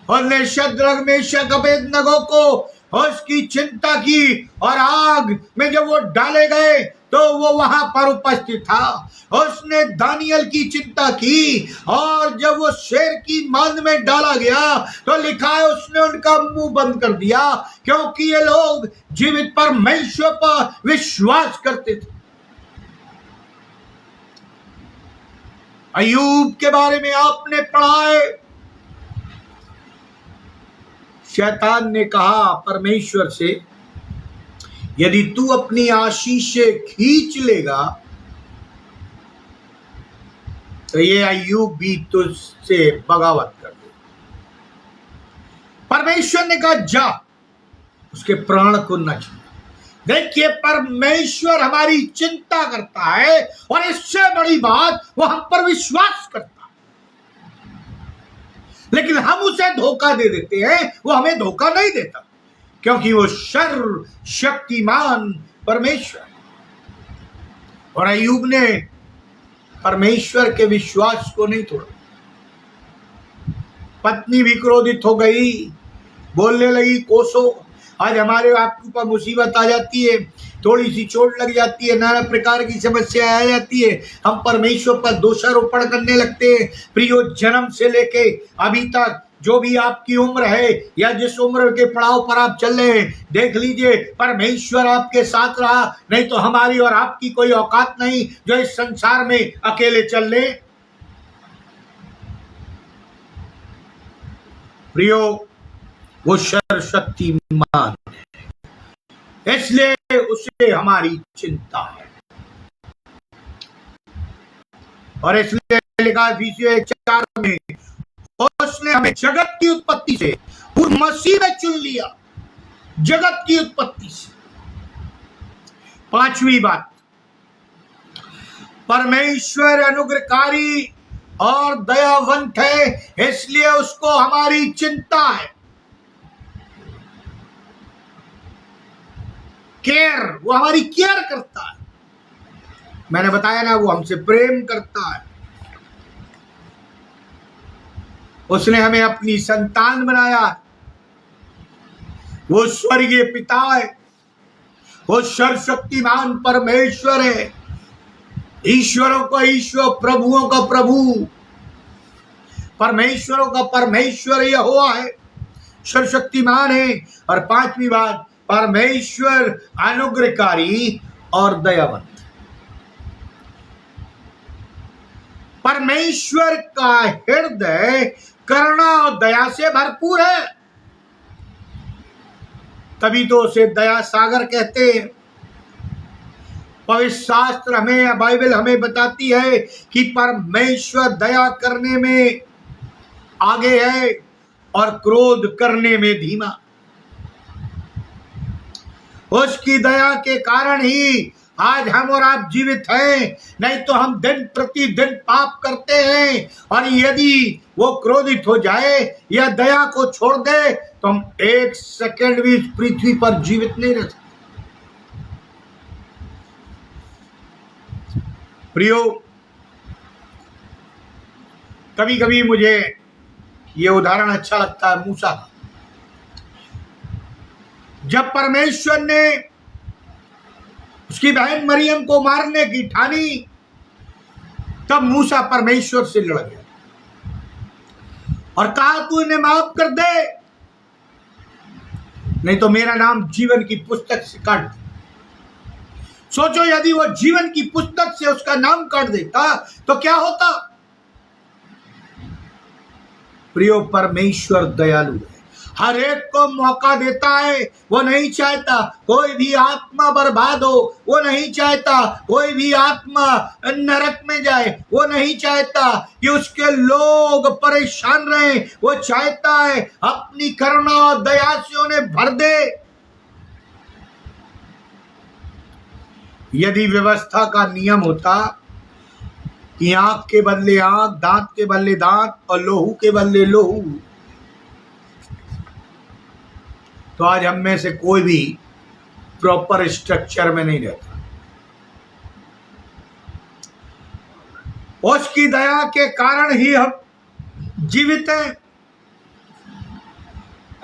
Speaker 1: और शद्रक मेशक अबेदनगो को उसकी चिंता की, और आग में जब वो डाले गए तो वो वहां पर उपस्थित था। उसने दानियल की चिंता की, और जब वो शेर की मांद में डाला गया तो लिखा है उसने उनका मुंह बंद कर दिया, क्योंकि ये लोग जीवित परमेश्वर पर विश्वास करते थे। अय्यूब के बारे में आपने पढ़ा है, शैतान ने कहा परमेश्वर से, यदि तू अपनी आशीषें खींच लेगा तो ये अय्यूब भी तुझसे बगावत कर दे। परमेश्वर ने कहा जा, उसके प्राण को न छू। देखिए, परमेश्वर हमारी चिंता करता है, और इससे बड़ी बात वो हम पर विश्वास करता है, लेकिन हम उसे धोखा दे देते हैं, वो हमें धोखा नहीं देता, क्योंकि वो सर्वशक्तिमान परमेश्वर। और अय्यूब ने परमेश्वर के विश्वास को नहीं तोड़ा। पत्नी भी क्रोधित हो गई, बोलने लगी कोसो, आज हमारे आपके ऊपर मुसीबत आ जाती है, थोड़ी सी चोट लग जाती है, नाना प्रकार की समस्या आ जाती है, हम परमेश्वर पर दोषारोपण करने लगते हैं। प्रियो, जन्म से लेके अभी तक जो भी आपकी उम्र है या जिस उम्र के पड़ाव पर आप चल रहे हैं, देख लीजिए परमेश्वर आपके साथ रहा, नहीं तो हमारी और आपकी कोई औकात नहीं जो इस संसार में अकेले चल ले। प्रियो, वो सर्वशक्तिमान है, इसलिए उसे हमारी चिंता है। और इसलिए लिखा एफिसियों 1:4 में, उसने हमें जगत की उत्पत्ति से उस मसीह में चुन लिया, जगत की उत्पत्ति से। पांचवी बात, परमेश्वर अनुग्रहकारी और दयावंत है, इसलिए उसको हमारी चिंता है। केयर, वो हमारी केयर करता है। मैंने बताया ना, वो हमसे प्रेम करता है। उसने हमें अपनी संतान बनाया। वो स्वर्गीय पिता है, वो सर्वशक्तिमान परमेश्वर है, ईश्वरों का ईश्वर, प्रभुओं का प्रभु, परमेश्वरों का परमेश्वर यहोवा है, सर्वशक्तिमान है। और पांचवी बात, परमेश्वर अनुग्रहकारी और दयावंत। परमेश्वर का हृदय करुणा और दया से भरपूर है, तभी तो उसे दया सागर कहते हैं। पवित्र शास्त्र हमें, बाइबल हमें बताती है कि परमेश्वर दया करने में आगे है और क्रोध करने में धीमा। उसकी दया के कारण ही आज हम और आप जीवित हैं, नहीं तो हम दिन प्रतिदिन पाप करते हैं। और यदि वो क्रोधित हो जाए या दया को छोड़ दे तो हम एक सेकंड भी इस पृथ्वी पर जीवित नहीं रह सकते। प्रियो, कभी कभी मुझे ये उदाहरण अच्छा लगता है मूसा का। जब परमेश्वर ने उसकी बहन मरियम को मारने की ठानी, तब मूसा परमेश्वर से लड़ गया और कहा, तू इन्हें माफ कर दे, नहीं तो मेरा नाम जीवन की पुस्तक से काट दे। सोचो, यदि वो जीवन की पुस्तक से उसका नाम काट देता तो क्या होता। प्रियो, परमेश्वर दयालु है, हर एक को मौका देता है। वो नहीं चाहता कोई भी आत्मा बर्बाद हो, वो नहीं चाहता कोई भी आत्मा नरक में जाए, वो नहीं चाहता कि उसके लोग परेशान रहें। वो चाहता है अपनी करुणा और दया से उन्हें भर दे। यदि व्यवस्था का नियम होता कि आंख के बदले आंख, दांत के बदले दांत और लोहू के बदले लोहू, तो आज हम में से कोई भी प्रॉपर स्ट्रक्चर में नहीं रहता। उसकी दया के कारण ही हम जीवित हैं।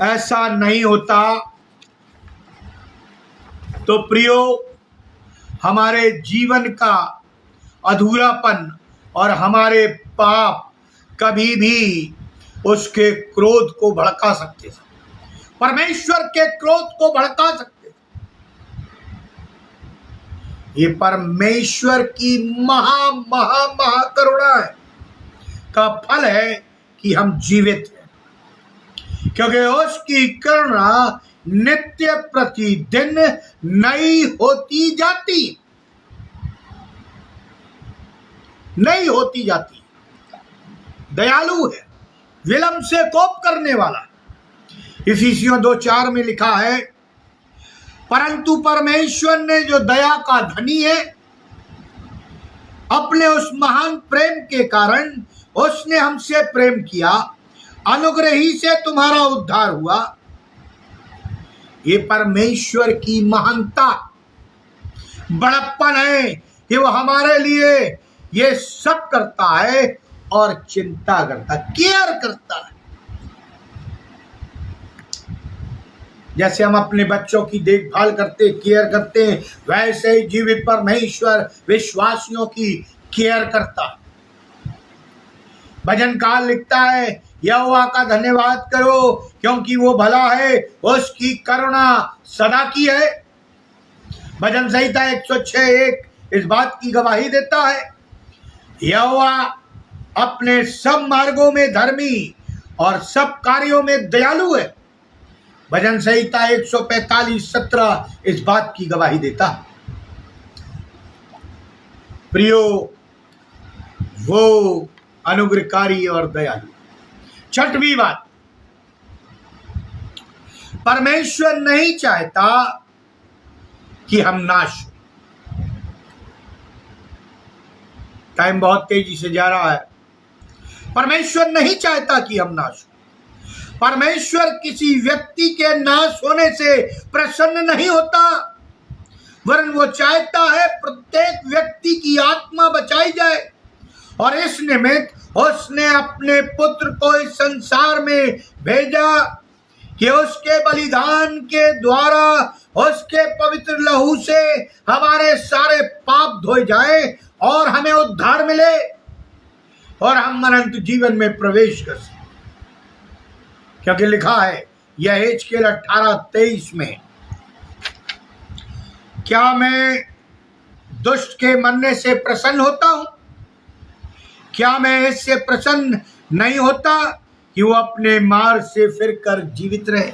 Speaker 1: ऐसा नहीं होता तो प्रियो, हमारे जीवन का अधूरापन और हमारे पाप कभी भी उसके क्रोध को भड़का सकते थे, परमेश्वर के क्रोध को भड़का सकते। ये परमेश्वर की महा महा महा करुणा है का फल है कि हम जीवित हैं, क्योंकि उसकी करुणा नित्य प्रतिदिन नई होती जाती, नहीं होती जाती। दयालु है, विलंब से कोप करने वाला। इफिसियों 2:4 में लिखा है, परंतु परमेश्वर ने जो दया का धनी है, अपने उस महान प्रेम के कारण उसने हमसे प्रेम किया, अनुग्रह ही से तुम्हारा उद्धार हुआ। ये परमेश्वर की महानता, बड़प्पन है कि वो हमारे लिए ये सब करता है और चिंता करता, केयर करता है। जैसे हम अपने बच्चों की देखभाल करते, केयर करते हैं, वैसे ही जीवित परमेश्वर विश्वासियों की केयर करता है। भजनकार लिखता है, यहोवा का धन्यवाद करो क्योंकि वो भला है, उसकी करुणा सदा की है। भजन संहिता 106:1 इस बात की गवाही देता है, यहोवा अपने सब मार्गों में धर्मी और सब कार्यों में दयालु है। भजन संहिता 145:17 इस बात की गवाही देता है। प्रियो, वो अनुग्रहकारी और दयालु। छठवीं बात, परमेश्वर नहीं चाहता कि हम नाश हो। टाइम बहुत तेजी से जा रहा है। परमेश्वर नहीं चाहता कि हम नाश हो। परमेश्वर किसी व्यक्ति के नाश होने से प्रसन्न नहीं होता, वरन वो चाहता है प्रत्येक व्यक्ति की आत्मा बचाई जाए। और इस निमित्त उसने अपने पुत्र को इस संसार में भेजा कि उसके बलिदान के द्वारा, उसके पवित्र लहू से हमारे सारे पाप धोए जाए और हमें उद्धार मिले और हम अनंत जीवन में प्रवेश कर सकें। क्योंकि लिखा है यहेजकेल 18:23 में, क्या मैं दुष्ट के मरने से प्रसन्न होता हूं? क्या मैं इससे प्रसन्न नहीं होता कि वो अपने मार्ग से फिरकर जीवित रहे?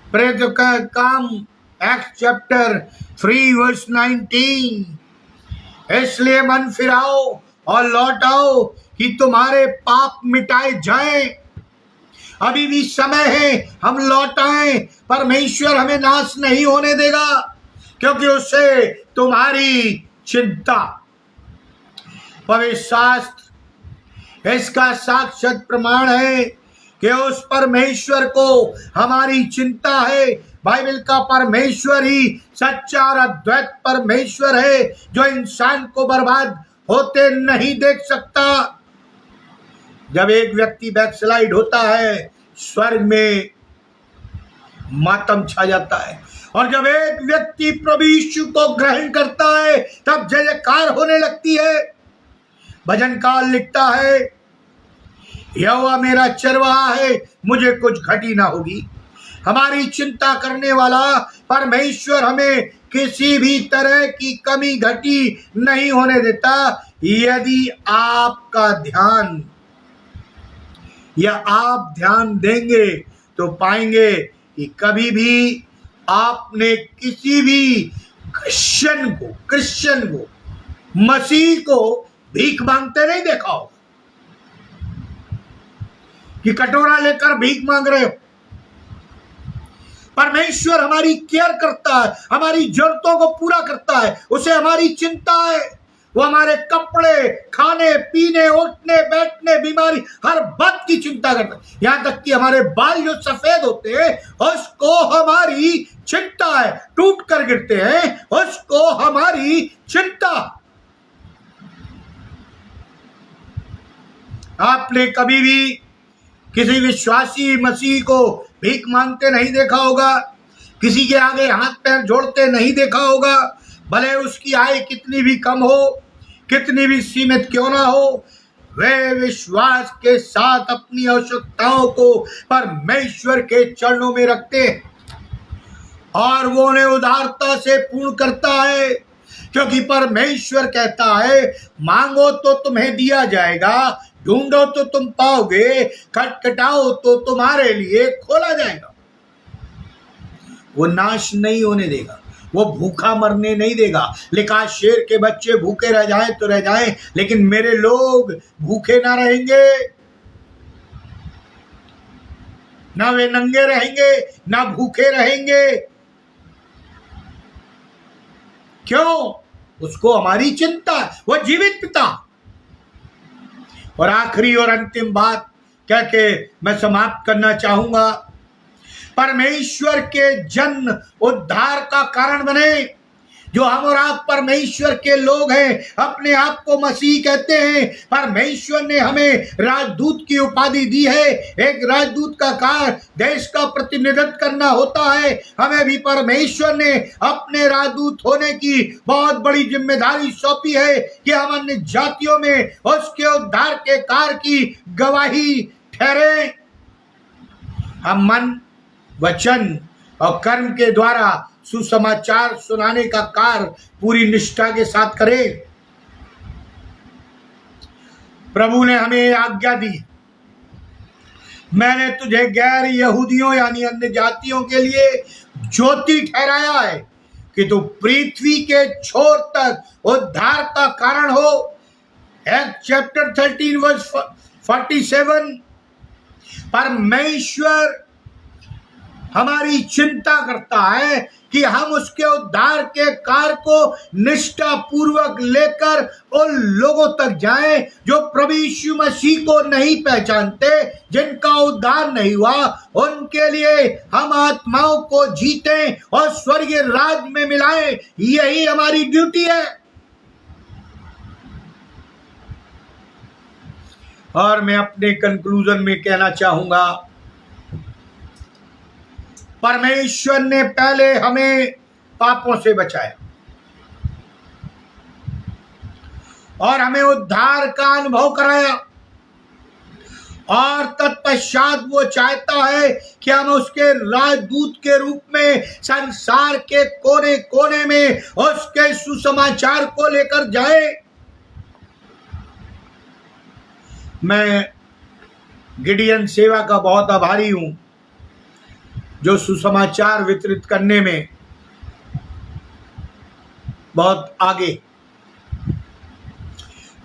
Speaker 1: प्रेरितों का काम एक्ट चैप्टर 3:19, इसलिए मन फिराओ और लौट आओ कि तुम्हारे पाप मिटाए जाएं। अभी भी समय है, हम लौट आए। परमेश्वर हमें नाश नहीं होने देगा क्योंकि उससे तुम्हारी चिंता। पवित्र शास्त्र इसका साक्षात प्रमाण है कि उस परमेश्वर को हमारी चिंता है। बाइबल का परमेश्वर ही सच्चा और अद्वैत परमेश्वर है जो इंसान को बर्बाद होते नहीं देख सकता। जब एक व्यक्ति बैकस्लाइड होता है, स्वर्ग में मातम छा जाता है, और जब एक व्यक्ति प्रभु यीशु को ग्रहण करता है तब जय जयकार होने लगती है। भजनकार लिखता है, यहोवा मेरा चरवाहा है, मुझे कुछ घटी ना होगी। हमारी चिंता करने वाला परमेश्वर हमें किसी भी तरह की कमी घटी नहीं होने देता। यदि आपका ध्यान या आप ध्यान देंगे तो पाएंगे कि कभी भी आपने किसी भी क्रिश्चियन को मसीह को भीख मांगते नहीं देखा हो कि कटोरा लेकर भीख मांग रहे हो। परमेश्वर हमारी केयर करता है, हमारी जरूरतों को पूरा करता है, उसे हमारी चिंता है। वो हमारे कपड़े, खाने पीने, उठने बैठने, बीमारी, हर बात की चिंता करता है। यहां तक कि हमारे बाल जो सफेद होते हैं उसको हमारी चिंता है, टूट कर गिरते हैं उसको हमारी चिंता। आपने कभी भी किसी विश्वासी मसीह को भीख मांगते नहीं देखा होगा, किसी के आगे हाथ पैर जोड़ते नहीं देखा होगा, भले उसकी आय कितनी भी कम हो, कितनी भी सीमित क्यों ना हो। वे विश्वास के साथ अपनी आवश्यकताओं को परमेश्वर के चरणों में रखते हैं और वो उन्हें उदारता से पूर्ण करता है, क्योंकि परमेश्वर कहता है, मांगो तो तुम्हें दिया जाएगा, ढूंढो तो तुम पाओगे, खटखटाओ तो तुम्हारे लिए खोला जाएगा। वो नाश नहीं होने देगा, वो भूखा मरने नहीं देगा। लिखा, शेर के बच्चे भूखे रह जाएं तो रह जाएं, लेकिन मेरे लोग भूखे ना रहेंगे। ना वे नंगे रहेंगे, ना भूखे रहेंगे। क्यों? उसको हमारी चिंता, वो जीवित पिता। और आखिरी और अंतिम बात कह के मैं समाप्त करना चाहूंगा, परमेश्वर के जन्म उद्धार का कारण बने। जो हम और आप परमेश्वर के लोग हैं, अपने आप को मसीह कहते हैं, परमेश्वर ने हमें राजदूत की उपाधि दी है। एक राजदूत का कार्य देश का प्रतिनिधित्व करना होता है। हमें भी परमेश्वर ने अपने राजदूत होने की बहुत बड़ी जिम्मेदारी सौंपी है कि हम अन्य जातियों में उसके उद्धार के कार्य की गवाही ठहरे। हम मन, वचन और कर्म के द्वारा सुसमाचार सुनाने का कार्य पूरी निष्ठा के साथ करें। प्रभु ने हमें आज्ञा दी, मैंने तुझे गैर यहूदियों यानी अन्य जातियों के लिए ज्योति ठहराया है कि तू पृथ्वी के छोर तक उद्धार का कारण हो। Act chapter 13 verse 47। परमेश्वर हमारी चिंता करता है कि हम उसके उद्धार के कार्य को निष्ठा पूर्वक लेकर उन लोगों तक जाएं जो प्रभु यीशु मसीह को नहीं पहचानते, जिनका उद्धार नहीं हुआ। उनके लिए हम आत्माओं को जीतें और स्वर्गीय राज में मिलाएं। यही हमारी ड्यूटी है। और मैं अपने कंक्लूजन में कहना चाहूंगा, परमेश्वर ने पहले हमें पापों से बचाया और हमें उद्धार का अनुभव कराया, और तत्पश्चात वो चाहता है कि हम उसके राजदूत के रूप में संसार के कोने कोने में उसके सुसमाचार को लेकर जाए। मैं गिडियन सेवा का बहुत आभारी हूं, जो सुसमाचार वितरित करने में बहुत आगे।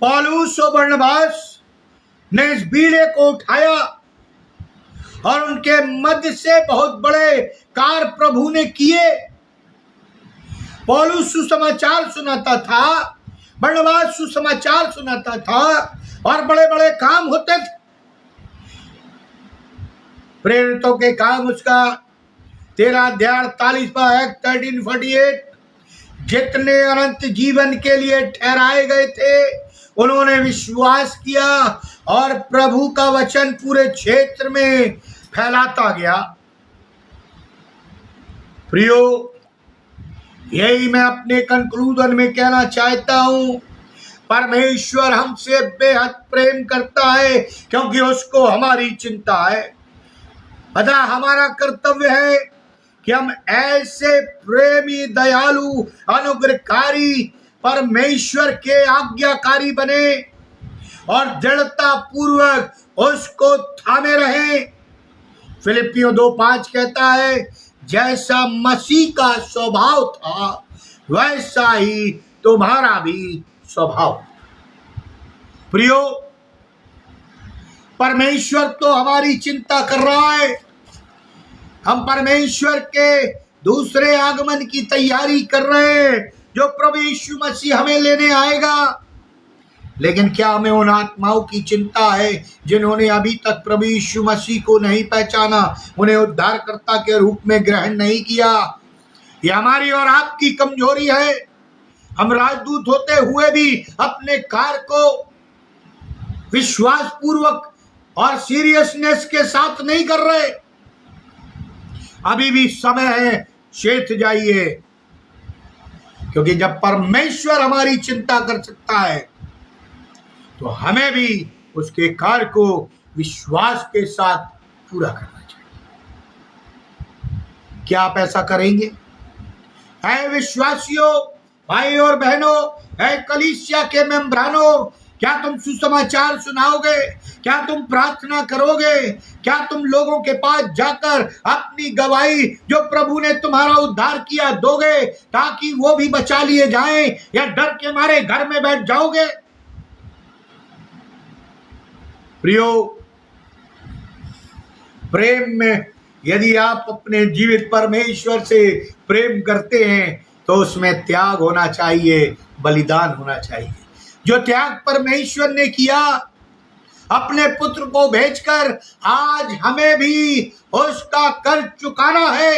Speaker 1: पौलुस और बरनबास ने इस बीड़े को उठाया और उनके मध्य से बहुत बड़े कार्य प्रभु ने किए। पौलुस सुसमाचार सुनाता था, बरनबास सुसमाचार सुनाता था और बड़े बड़े काम होते थे। प्रेरितों के काम उसका 13 अध्याय 48 एक्ट 1348। जितने अनंत जीवन के लिए ठहराए गए थे उन्होंने विश्वास किया और प्रभु का वचन पूरे क्षेत्र में फैलाता गया। प्रियो, यही मैं अपने कंक्लूजन में कहना चाहता हूं। परमेश्वर हमसे बेहद प्रेम करता है क्योंकि उसको हमारी चिंता है। अतः हमारा कर्तव्य है कि हम ऐसे प्रेमी, दयालु, अनुग्रहकारी परमेश्वर के आज्ञाकारी बने और दृढ़ता पूर्वक उसको थामे रहें। फिलिपियों 2:5 कहता है, जैसा मसीह का स्वभाव था वैसा ही तुम्हारा भी स्वभाव। प्रियो, परमेश्वर तो हमारी चिंता कर रहा है। हम परमेश्वर के दूसरे आगमन की तैयारी कर रहे हैं, जो प्रभु यीशु मसीह हमें लेने आएगा। लेकिन क्या हमें उन आत्माओं की चिंता है जिन्होंने अभी तक प्रभु यीशु मसीह को नहीं पहचाना, उन्हें उद्धारकर्ता के रूप में ग्रहण नहीं किया? यह हमारी और आपकी कमजोरी है। हम राजदूत होते हुए भी अपने कार्य को विश्वास पूर्वक और सीरियसनेस के साथ नहीं कर रहे। अभी भी समय है, चेत जाइए, क्योंकि जब परमेश्वर हमारी चिंता कर सकता है तो हमें भी उसके कार्य को विश्वास के साथ पूरा करना चाहिए। क्या आप ऐसा करेंगे? ऐ विश्वासियों, भाई और बहनों, ऐ कलीसिया के मेंबरानों, क्या तुम सुसमाचार सुनाओगे? क्या तुम प्रार्थना करोगे? क्या तुम लोगों के पास जाकर अपनी गवाही जो प्रभु ने तुम्हारा उद्धार किया दोगे ताकि वो भी बचा लिए जाएं, या डर के मारे घर में बैठ जाओगे? प्रियो, प्रेम में यदि आप अपने जीवित परमेश्वर से प्रेम करते हैं तो उसमें त्याग होना चाहिए, बलिदान होना चाहिए। जो त्याग परमेश्वर ने किया अपने पुत्र को भेजकर, आज हमें भी उसका कर्ज चुकाना है।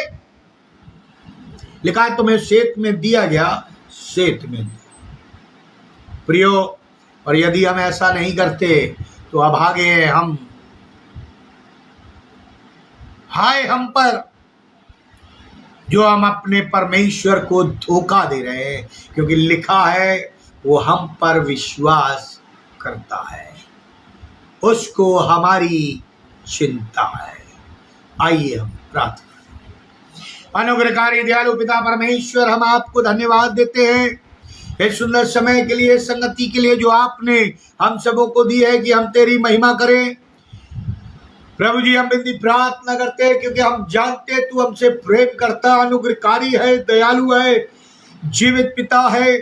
Speaker 1: लिखा है, तुम्हें शेत में दिया गया से तुम्हें प्रियो। और यदि हम ऐसा नहीं करते तो अभागे हैं हम, हाय हम पर, जो हम अपने परमेश्वर को धोखा दे रहे हैं, क्योंकि लिखा है वो हम पर विश्वास करता है, उसको हमारी चिंता है। आइए हम प्रार्थना। अनुग्रहकारी दयालु पिता परमेश्वर, हम आपको धन्यवाद देते हैं इस सुंदर समय के लिए, संगति के लिए जो आपने हम सबों को दी है कि हम तेरी महिमा करें। प्रभु जी, हम बिंदी प्रार्थना करते हैं क्योंकि हम जानते हैं तू हमसे प्रेम करता, अनुग्रहकारी है, दयालु है, जीवित पिता है,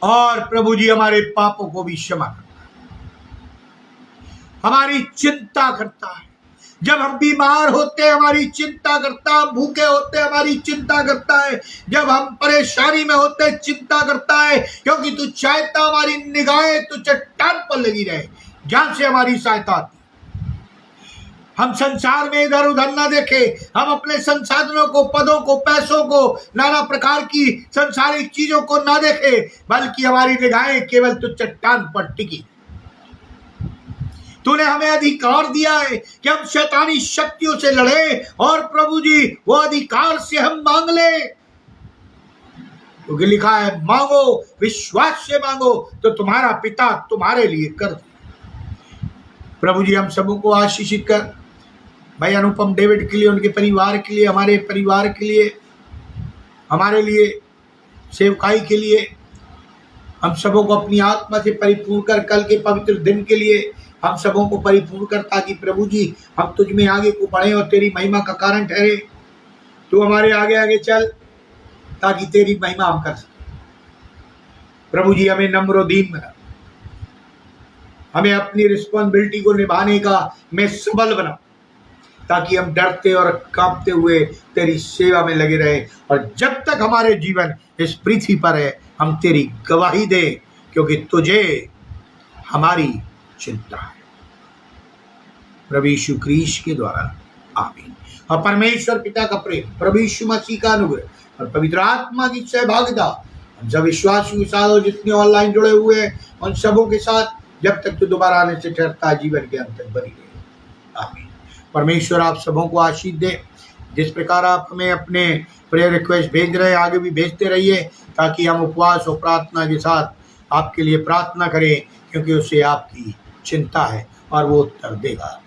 Speaker 1: और प्रभु जी हमारे पापों को भी क्षमा करता है, हमारी चिंता करता है। जब हम बीमार होते हैं हमारी चिंता करता है, भूखे होते हैं हमारी चिंता करता है, जब हम परेशानी में होते हैं चिंता करता है, क्योंकि तू चाहता हमारी निगाहें तो चट्टान पर लगी रहे जहां से हमारी सहायता आती। हम संसार में इधर उधर ना देखे, हम अपने संसाधनों को, पदों को, पैसों को, नाना प्रकार की संसारिक चीजों को ना देखे, बल्कि हमारी निगाहें केवल तो चट्टान पर टिकी। तूने हमें अधिकार दिया है कि हम शैतानी शक्तियों से लड़े, और प्रभु जी वो अधिकार से हम मांग ले, क्योंकि लिखा है मांगो, विश्वास से मांगो तो तुम्हारा पिता तुम्हारे लिए कर दे। प्रभु जी हम सबों को आशीषित कर, भाई अनुपम डेविड के लिए, उनके परिवार के लिए, हमारे परिवार के लिए, हमारे लिए, सेवकाई के लिए, हम सबों को अपनी आत्मा से परिपूर्ण कर, कल के पवित्र दिन के लिए हम सबों को परिपूर्ण कर, ताकि प्रभु जी हम तुझ में आगे को बढ़े और तेरी महिमा का कारण ठहरे। तू हमारे आगे आगे चल ताकि तेरी महिमा हम कर सकें। प्रभु जी हमें नम्र दीन बना, हमें अपनी रिस्पॉन्सिबिलिटी को निभाने का में सबल बना, ताकि हम डरते और कांपते हुए तेरी सेवा में लगे रहे, और जब तक हमारे जीवन इस पृथ्वी पर है हम तेरी गवाही दे, क्योंकि तुझे हमारी चिंता है। प्रभु यीशु क्रीस्त के द्वारा आमीन। और परमेश्वर पिता का प्रेम, प्रभु यीशु मसीह का अनुग्रह और पवित्र आत्मा की सहभागिता हम सब विश्वासियों के साथ, और जितने ऑनलाइन जुड़े हुए हैं उन सबों के साथ, जब तक तो दोबारा आने से ठहरता है, जीवन के अंत तक बनी रहे। आमीन। परमेश्वर आप सबों को आशीष दे। जिस प्रकार आप हमें अपने प्रेयर रिक्वेस्ट भेज रहे हैं, आगे भी भेजते रहिए, ताकि हम उपवास और प्रार्थना के साथ आपके लिए प्रार्थना करें, क्योंकि उससे आपकी चिंता है और वो उत्तर देगा।